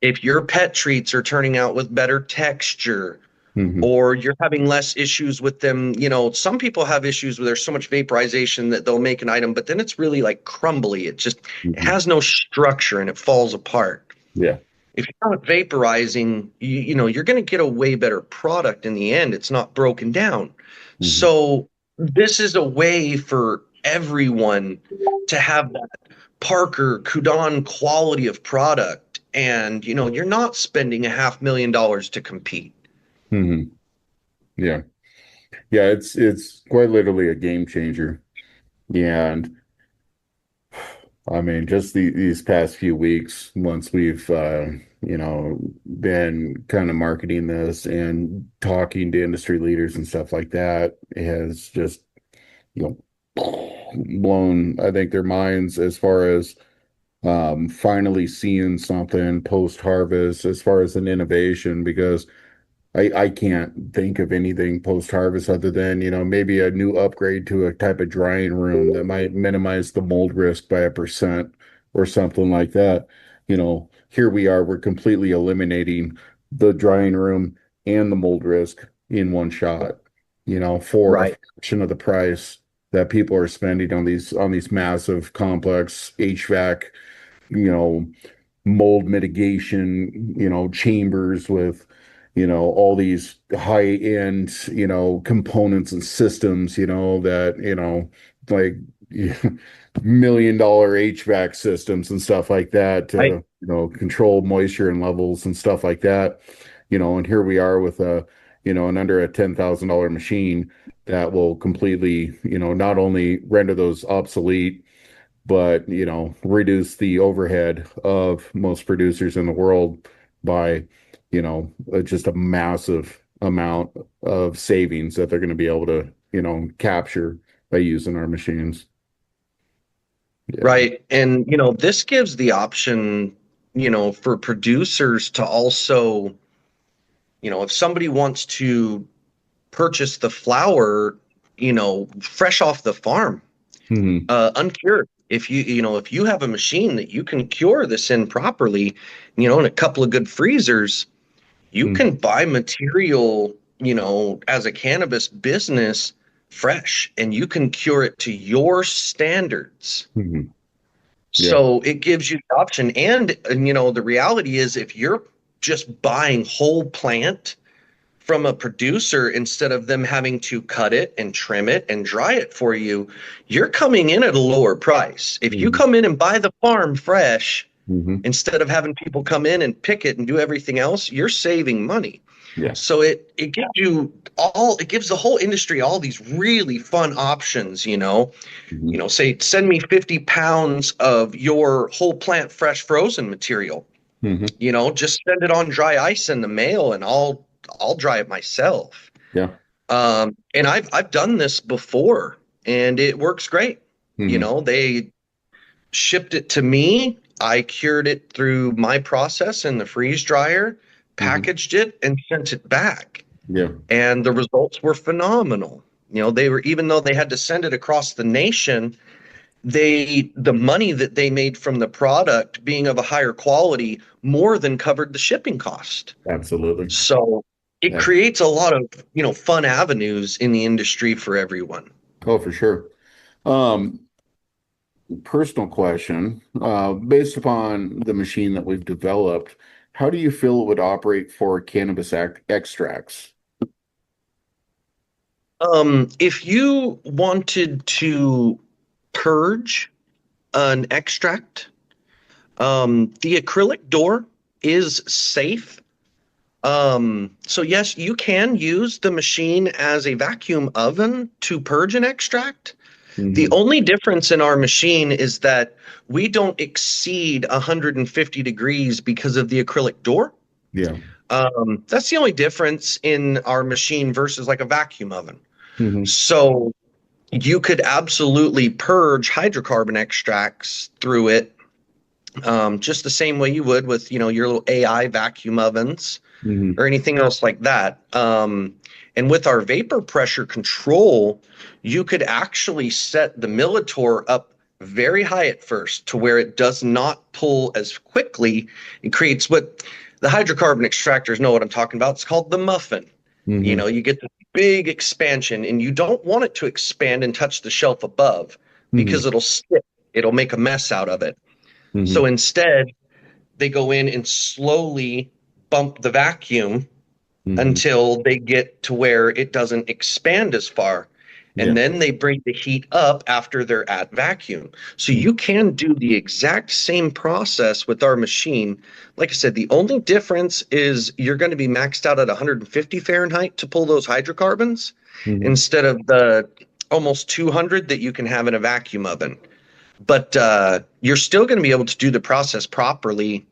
if your pet treats are turning out with better texture, Hmm. or you're having less issues with them, some people have issues where there's so much vaporization that they'll make an item, but then it's really like crumbly. It Hmm. has no structure and it falls apart. Yeah. If you're not vaporizing, you're going to get a way better product in the end. It's not broken down. Hmm. So this is a way for everyone to have that Parker Kudan quality of product. And, you're not spending $500,000 to compete. Hmm. Yeah. Yeah, it's quite literally a game changer. Yeah, and I mean, just these past few weeks, once we've been kind of marketing this and talking to industry leaders and stuff like that, it has just, you blown, I think, their minds as far as finally seeing something post-harvest as far as an innovation, because I can't think of anything post-harvest other than, maybe a new upgrade to a type of drying room that might minimize the mold risk by 1% or something like that. Here we are, we're completely eliminating the drying room and the mold risk in one shot, for a Right. fraction of the price that people are spending on these massive complex HVAC, you know, mold mitigation, chambers with, all these high end, components and systems, that, like $1 million HVAC systems and stuff like that Right. to, control moisture and levels and stuff like that. And here we are with an under a $10,000 machine that will completely, not only render those obsolete, but reduce the overhead of most producers in the world by just a massive amount of savings that they're going to be able to capture by using our machines. Yeah. Right. And, this gives the option, for producers to also, if somebody wants to purchase the flower, fresh off the farm, Hmm. uncured. If you have a machine that you can cure this in properly, in a couple of good freezers, you Hmm. can buy material, as a cannabis business fresh, and you can cure it to your standards. Hmm. Yeah. So it gives you the option. And the reality is if you're just buying whole plant from a producer instead of them having to cut it and trim it and dry it for you, you're coming in at a lower price. If you Hmm. come in and buy the farm fresh Hmm. instead of having people come in and pick it and do everything else, you're saving money. Yeah. So it gives the whole industry all these really fun options, Hmm. say send me 50 pounds of your whole plant fresh frozen material. Hmm. Just send it on dry ice in the mail and I'll dry it myself. Yeah. And I've done this before and it works great. Hmm. They shipped it to me. I cured it through my process in the freeze dryer, Hmm. packaged it, and sent it back. Yeah. And the results were phenomenal. They were, even though they had to send it across the nation, the money that they made from the product being of a higher quality more than covered the shipping cost. Absolutely. So it Yeah. creates a lot of, fun avenues in the industry for everyone. Oh, for sure. Um, Personal question. Based upon the machine that we've developed, how do you feel it would operate for cannabis extracts? If you wanted to purge an extract, the acrylic door is safe. So yes, you can use the machine as a vacuum oven to purge an extract. The Hmm. only difference in our machine is that we don't exceed 150 degrees because of the acrylic door. Yeah. That's the only difference in our machine versus like a vacuum oven. Hmm. So you could absolutely purge hydrocarbon extracts through it, just the same way you would with, your little AI vacuum ovens Hmm. or anything else like that. And with our vapor pressure control, you could actually set the Militor up very high at first to where it does not pull as quickly. It creates what the hydrocarbon extractors know what I'm talking about. It's called the muffin. Hmm. You get the big expansion and you don't want it to expand and touch the shelf above Hmm. because it'll stick. It'll make a mess out of it. So Hmm. instead, they go in and slowly bump the vacuum Hmm. until they get to where it doesn't expand as far. Yeah. And then they bring the heat up after they're at vacuum. So you can do the exact same process with our machine. Like I said, the only difference is you're going to be maxed out at 150 Fahrenheit to pull those hydrocarbons Hmm. instead of the almost 200 that you can have in a vacuum oven. But you're still going to be able to do the process properly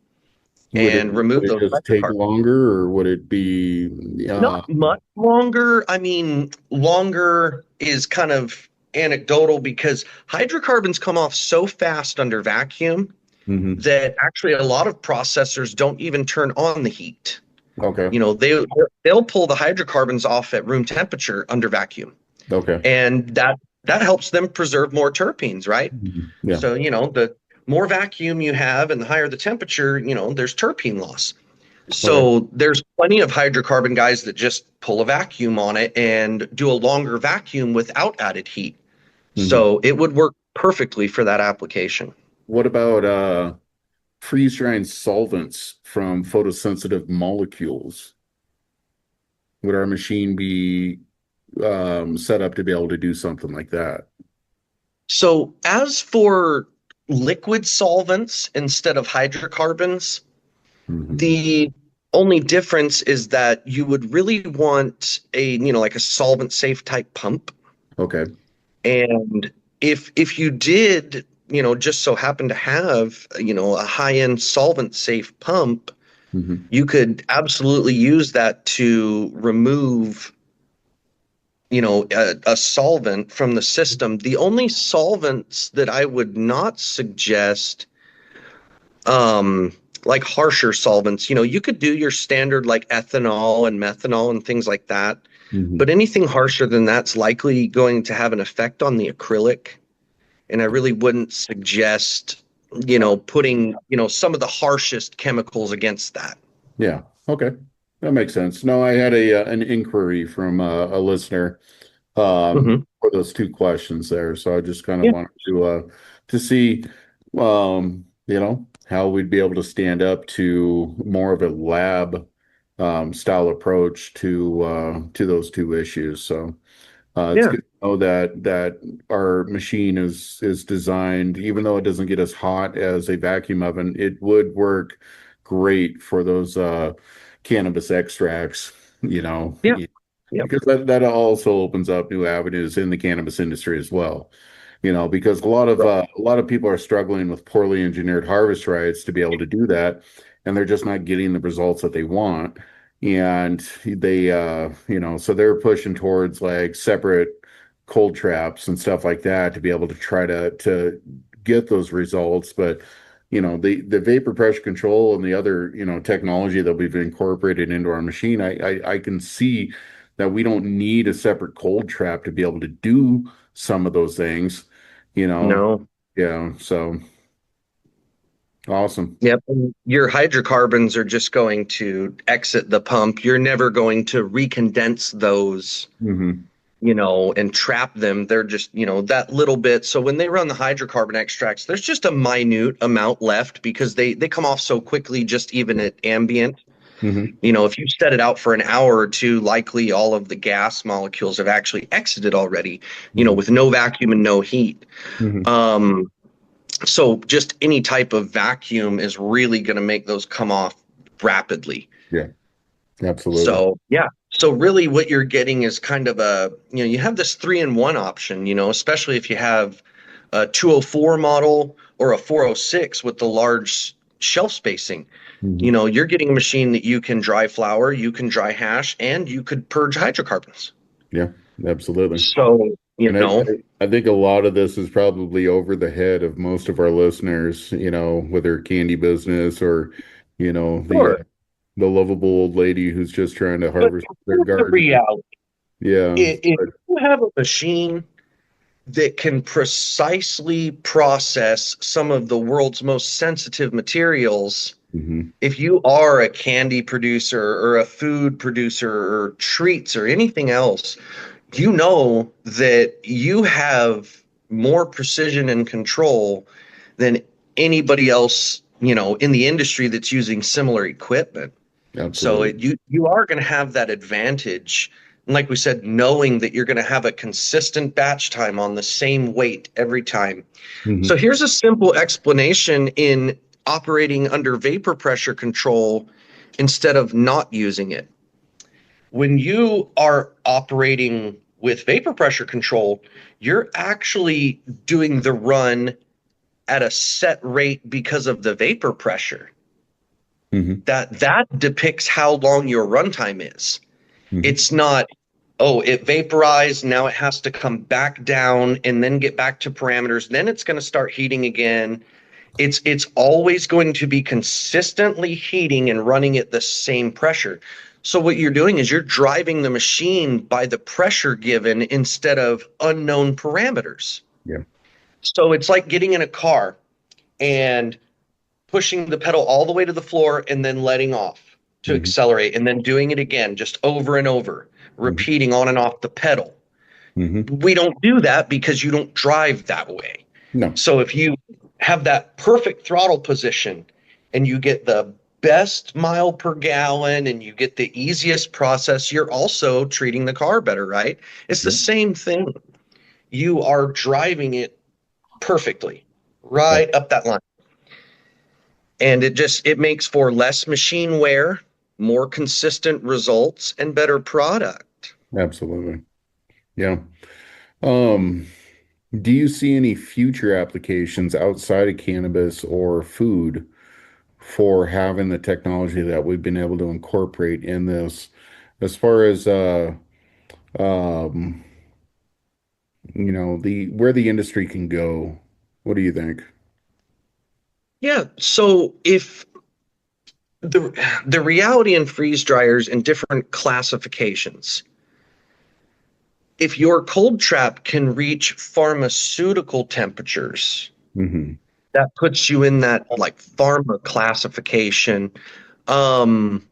and Would remove it those just take hydrocarbons. longer, or would it be Not much longer. I mean, longer is kind of anecdotal because hydrocarbons come off so fast under vacuum mhm. that actually a lot of processors don't even turn on the heat. Okay. You know, they'll pull the hydrocarbons off at room temperature under vacuum, Okay. and that helps them preserve more terpenes, right? Mhm. Yeah. So, the more vacuum you have and the higher the temperature, there's terpene loss. Okay. So there's plenty of hydrocarbon guys that just pull a vacuum on it and do a longer vacuum without added heat. Hmm. So it would work perfectly for that application. What about freeze drying solvents from photosensitive molecules? Would our machine be set up to be able to do something like that? So as for liquid solvents instead of hydrocarbons, Hmm. the only difference is that you would really want like a solvent safe type pump. Okay. And if you did, just so happen to have, a high-end solvent safe pump, Hmm. you could absolutely use that to remove, a solvent from the system. The only solvents that I would not suggest, um, like harsher solvents, you could do your standard like ethanol and methanol and things like that. Hmm. But anything harsher than that's likely going to have an effect on the acrylic. And I really wouldn't suggest, putting, some of the harshest chemicals against that. Yeah. Okay. That makes sense. No, I had a an inquiry from a listener Hmm. for those two questions there. So I just kind of Yeah. wanted to see how we'd be able to stand up to more of a lab style approach to those two issues. So it's Yeah. good to know that our machine is designed, even though it doesn't get as hot as a vacuum oven, it would work great for those cannabis extracts, you know, Yeah. Yeah. because that also opens up new avenues in the cannabis industry as well. Because a lot of people are struggling with poorly engineered harvest rights to be able to do that, and they're just not getting the results that they want. And so they're pushing towards like separate cold traps and stuff like that to be able to try to get those results. But the vapor pressure control and the other technology that we've incorporated into our machine, I can see that we don't need a separate cold trap to be able to do some of those things, you know. No. Yeah, so awesome. Yep. And your hydrocarbons are just going to exit the pump. You're never going to recondense those, Hmm. and trap them. They're just, that little bit. So when they run the hydrocarbon extracts, there's just a minute amount left because they come off so quickly, just even Yeah. at ambient. Hmm. If you set it out for an hour or two, likely all of the gas molecules have actually exited already, Hmm. with no vacuum and no heat. Hmm. Um, so just any type of vacuum is really going to make those come off rapidly. Yeah, absolutely. So yeah. So really what you're getting is kind of you have this 3-in-1 option, especially if you have a 204 model or a 406 with the large shelf spacing. Hmm. You're getting a machine that you can dry flower, you can dry hash, and you could purge hydrocarbons. Yeah, absolutely. So, And I think a lot of this is probably over the head of most of our listeners, with their candy business or, sure. the lovable old lady who's just trying to But harvest their here's the garden. reality. Yeah. If you have a machine that can precisely process some of the world's most sensitive materials, Hmm. if you are a candy producer or a food producer or treats or anything else, you know that you have more precision and control than anybody else in the industry that's using similar equipment. So Absolutely. you are going to have that advantage. And like we said, knowing that you're going to have a consistent batch time on the same weight every time. So Hmm. here's a simple explanation in operating under vapor pressure control instead of not using it. When you are operating with vapor pressure control, you're actually doing the run at a set rate because of the vapor pressure. Hmm. That depicts how long your runtime is. Hmm. It's not, oh, it vaporized, now it has to come back down and then get back to parameters, then it's going to start heating again. It's always going to be consistently heating and running at the same pressure. So what you're doing is you're driving the machine by the pressure given instead of unknown parameters. Yeah. So it's like getting in a car and pushing the pedal all the way to the floor and then letting off to Hmm. accelerate and then doing it again just over and over, Hmm. repeating on and off the pedal. Hmm. We don't do that because you don't drive that way. No. So if you have that perfect throttle position and you get the best mile per gallon and you get the easiest process, you're also treating the car better, right? It's the Yeah. same thing. You are driving it perfectly Yeah. right up that line. And it makes for less machine wear, more consistent results, and better product. Absolutely. Yeah. Um, do you see any future applications outside of cannabis or food for having the technology that we've been able to incorporate in this, as far as um, the where the industry can go? What do you think? Yeah. So if the reality in freeze dryers in different classifications, if your cold trap can reach pharmaceutical temperatures, Hmm. that puts you in that like pharma classification. Um,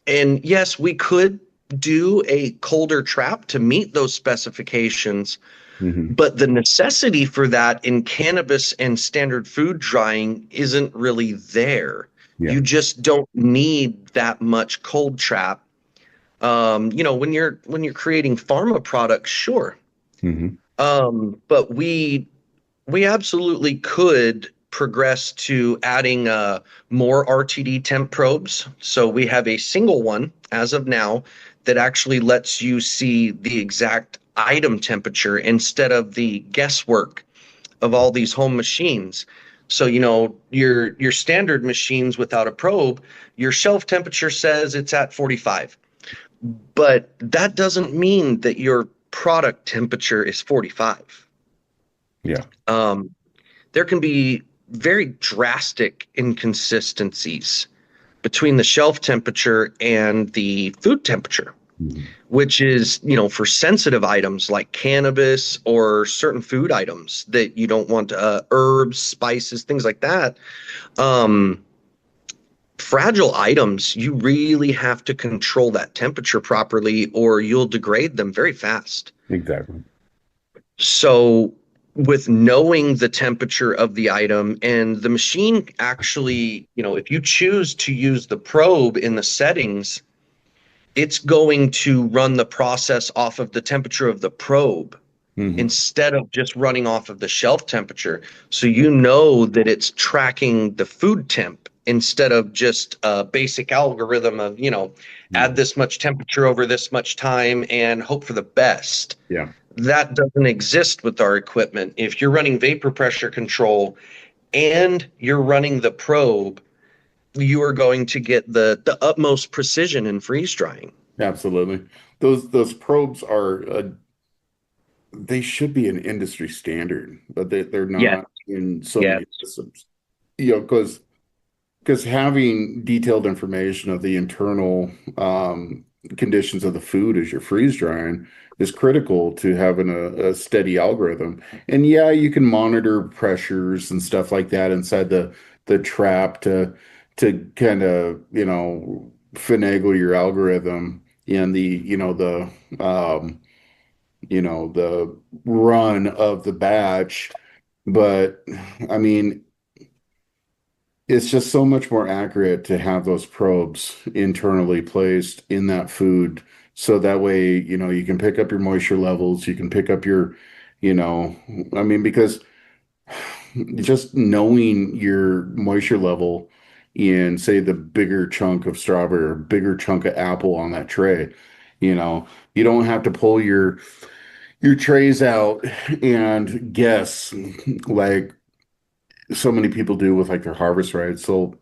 and yes, we could do a colder trap to meet those specifications. Hmm. But the necessity for that in cannabis and standard food drying isn't really there. Yeah. You just don't need that much cold trap. When you're creating pharma products, sure. Hmm. But we absolutely could progress to adding more RTD temp probes. So we have a single one as of now that actually lets you see the exact item temperature instead of the guesswork of all these home machines. So, your standard machines without a probe, your shelf temperature says it's at 45, but that doesn't mean that your product temperature is 45. Yeah. Um, there can be very drastic inconsistencies between the shelf temperature and the food temperature, Hmm. which is, for sensitive items like cannabis or certain food items that you don't want, herbs, spices, things like that. Um, Fragile items, you really have to control that temperature properly or you'll degrade them very fast. Exactly. So, with knowing the temperature of the item and the machine actually, if you choose to use the probe in the settings, it's going to run the process off of the temperature of the probe Hmm. instead of just running off of the shelf temperature. So you know that it's tracking the food temp instead of just a basic algorithm of, add Hmm. this much temperature over this much time and hope for the best. Yeah. That doesn't exist with our equipment. If you're running vapor pressure control and you're running the probe, you are going to get the utmost precision in freeze drying. Absolutely. Those probes are they should be an industry standard, but they're Yeah, not in so yeah. many systems. Because having detailed information of the internal conditions of the food as you're freeze drying is critical to having a steady algorithm. And yeah, you can monitor pressures and stuff like that inside the trap to kind of, finagle your algorithm in the run of the batch. But I mean, it's just so much more accurate to have those probes internally placed in that food. So that way, you can pick up your moisture levels, you can pick up your, you know, I mean, because just knowing your moisture level in, say, the bigger chunk of strawberry or bigger chunk of apple on that tray, you don't have to pull your trays out and guess like so many people do with like their harvest rights. So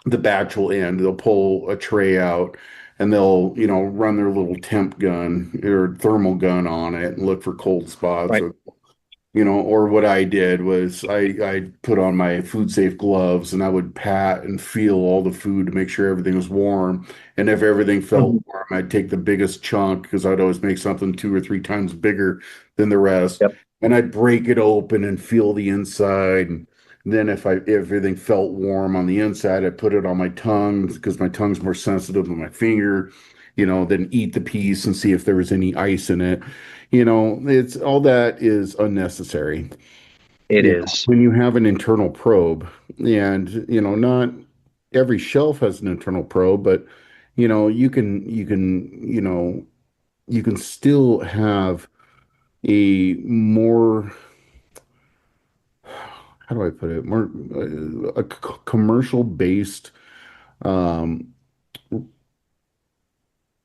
the batch will end, they'll pull a tray out and they'll, run their little temp gun or thermal gun on it and look for cold spots Right. or or what I did was I put on my food safe gloves and I would pat and feel all the food to make sure everything was warm. And if everything felt Mhm. warm, I'd take the biggest chunk because I'd always make something 2 or 3 times bigger than the rest. Yep. And I'd break it open and feel the inside. And then if everything felt warm on the inside, I put it on my tongue because my tongue's more sensitive than my finger, then eat the piece and see if there was any ice in it. It's all that is unnecessary. It is. When you have an internal probe, and not every shelf has an internal probe, but you can still have a more, how do I put it, more commercial based, um,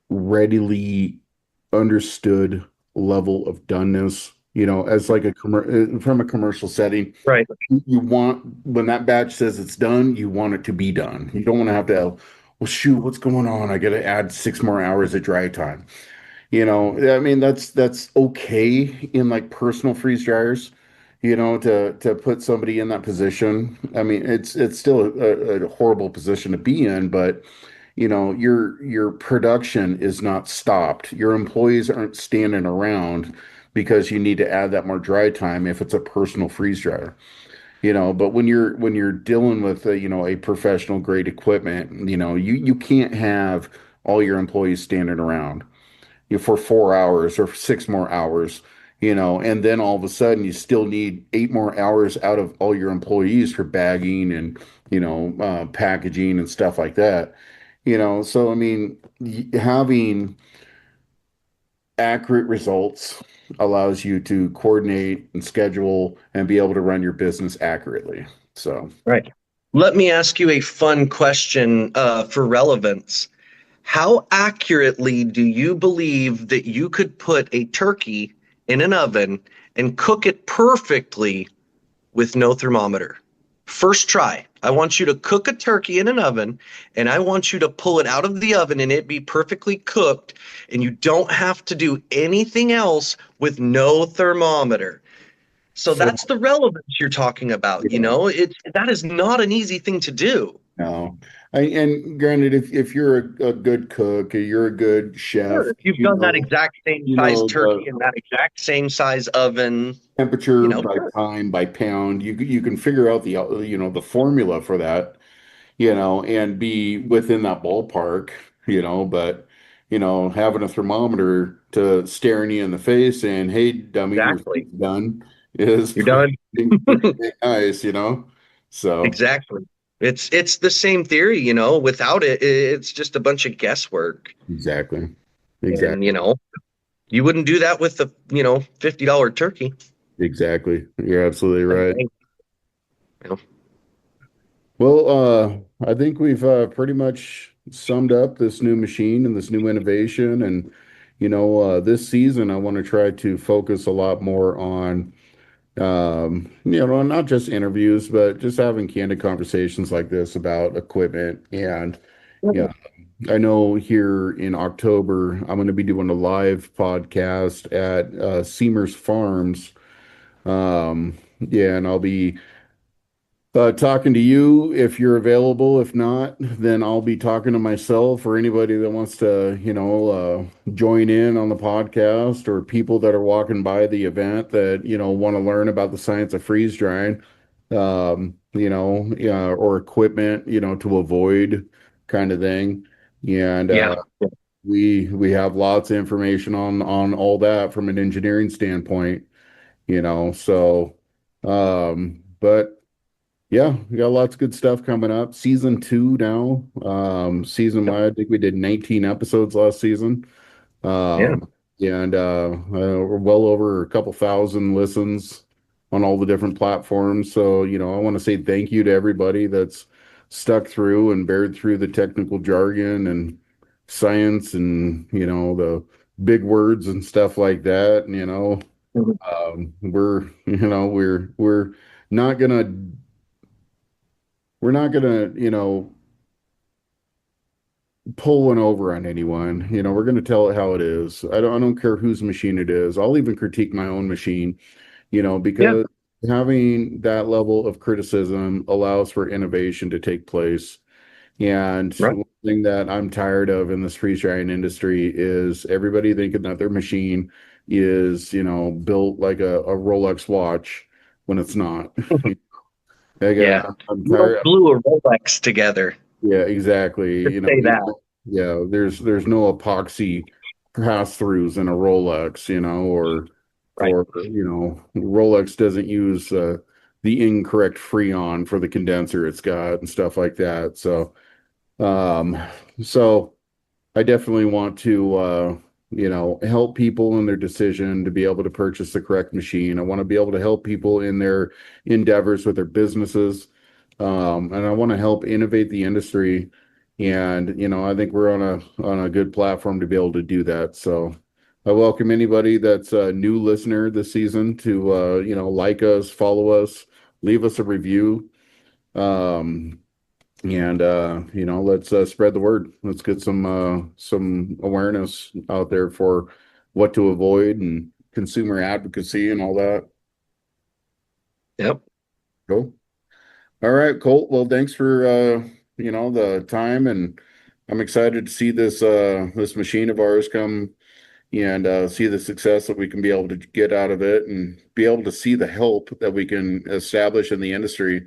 readily understood level of doneness, as like from a commercial setting. Right. You want, when that batch says it's done, you want it to be done. You don't want to have to, well, shoot, what's going on? I got to add 6 more hours of dry time. I mean, that's okay in like personal freeze dryers, to put somebody in that position. I mean, it's still a horrible position to be in, but your production is not stopped. Your employees aren't standing around because you need to add that more dry time if it's a personal freeze dryer. But when you're dealing with a professional grade equipment, you can't have all your employees standing around for 4 hours or 6 more hours, and then all of a sudden you still need 8 more hours out of all your employees for bagging and packaging and stuff like that. So I mean, having accurate results allows you to coordinate and schedule and be able to run your business accurately. So, Right. Let me ask you a fun question for relevance. How accurately do you believe that you could put a turkey in an oven and cook it perfectly with no thermometer? First try. I want you to cook a turkey in an oven and I want you to pull it out of the oven and it be perfectly cooked and you don't have to do anything else with no thermometer. So so that's the relevance you're talking about, you yeah, know? That is not an easy thing to do. no. And granted, if you're a good cook, or you're a good Sure, chef, if you've done that exact same size turkey the in that exact same size oven, temperature by sure. time by pound, you can figure out the formula for that, and be within that ballpark, but having a thermometer to staring you in the face and, hey, dummy, your Exactly. food's done is You're done. pretty nice. So Exactly. It's the same theory, you know. Without it, it's just a bunch of guesswork. exactly. And, Exactly. you wouldn't do that with the, $50 turkey. Exactly. You're absolutely I right. think, you know. Well, I think we've pretty much summed up this new machine and this new innovation. And, this season, I want to try to focus a lot more on, not just interviews, but just having candid conversations like this about equipment. And, yeah, I know here in October, I'm going to be doing a live podcast at Seamers Farms. Yeah, and I'll be talking to you if you're available. If not, then I'll be talking to myself or anybody that wants to, join in on the podcast or people that are walking by the event that, want to learn about the science of freeze drying, yeah, or equipment, to avoid kind of thing. And Yeah. we have lots of information on all that from an engineering standpoint, so but Yeah, we got lots of good stuff coming up. Season 2 now. Season Yep. one, I think we did 19 episodes last season. Yeah. And we're well over a couple thousand listens on all the different platforms. So, I want to say thank you to everybody that's stuck through and bared through the technical jargon and science and, the big words and stuff like that. And, Mhm. we're not gonna we're not gonna, pull one over on anyone. We're gonna tell it how it is. I don't care whose machine it is. I'll even critique my own machine, Yeah. because having that level of criticism allows for innovation to take place. And Right. one thing that I'm tired of in this freeze drying industry is everybody thinking that their machine is, built like a Rolex watch when it's not. Yeah. I'm We don't tired. glue a Rolex together. Yeah, exactly. Just say that. Yeah, there's no epoxy pass-throughs in a Rolex, Right. Rolex doesn't use the incorrect freon for the condenser it's got and stuff like that. Um, so I definitely want to, help people in their decision to be able to purchase the correct machine. I want to be able to help people in their endeavors with their businesses. And I want to help innovate the industry. And, I think we're on a good platform to be able to do that. So I welcome anybody that's a new listener this season to, like us, follow us, leave us a review. Um, and let's spread the word. Let's get some awareness out there for what to avoid and consumer advocacy and all that. Yep. Cool. All right, Colt. Well, thanks for the time, and I'm excited to see this machine of ours come and see the success that we can be able to get out of it, and be able to see the help that we can establish in the industry,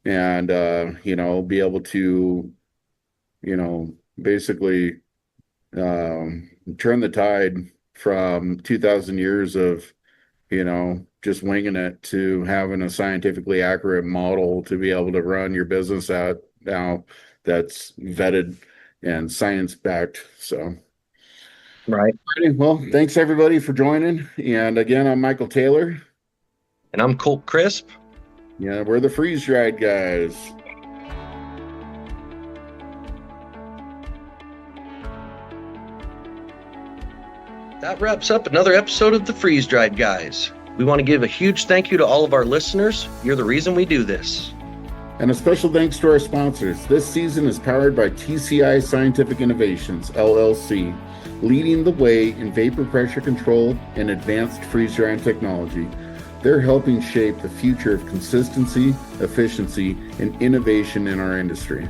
and be able to basically turn the tide from 2,000 years of just winging it to having a scientifically accurate model to be able to run your business at now that's vetted and science backed. So, Right. well, thanks everybody for joining. And again, I'm Mykal Taylor. And I'm Colt Crisp. Yeah, we're the freeze dried guys. That wraps up another episode of the Freeze Dried Guys. We want to give a huge thank you to all of our listeners. You're the reason we do this. And a special thanks to our sponsors. This season is powered by TCI Scientific Innovations, LLC, leading the way in vapor pressure control and advanced freeze drying technology. They're helping shape the future of consistency, efficiency, and innovation in our industry.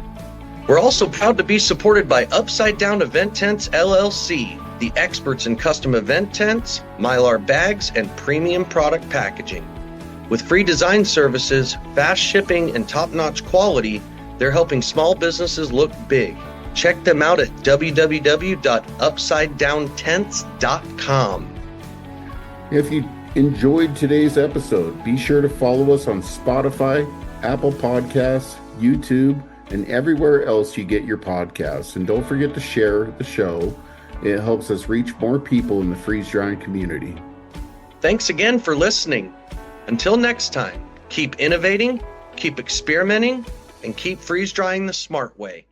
We're also proud to be supported by Upside Down Event Tents, LLC, the experts in custom event tents, Mylar bags, and premium product packaging. With free design services, fast shipping, and top-notch quality, they're helping small businesses look big. Check them out at www.upsidedowntents.com. If you enjoyed today's episode, be sure to follow us on Spotify, Apple Podcasts, YouTube, and everywhere else you get your podcasts. And don't forget to share the show. It helps us reach more people in the freeze drying community. Thanks again for listening. Until next time, keep innovating, keep experimenting, and keep freeze drying the smart way.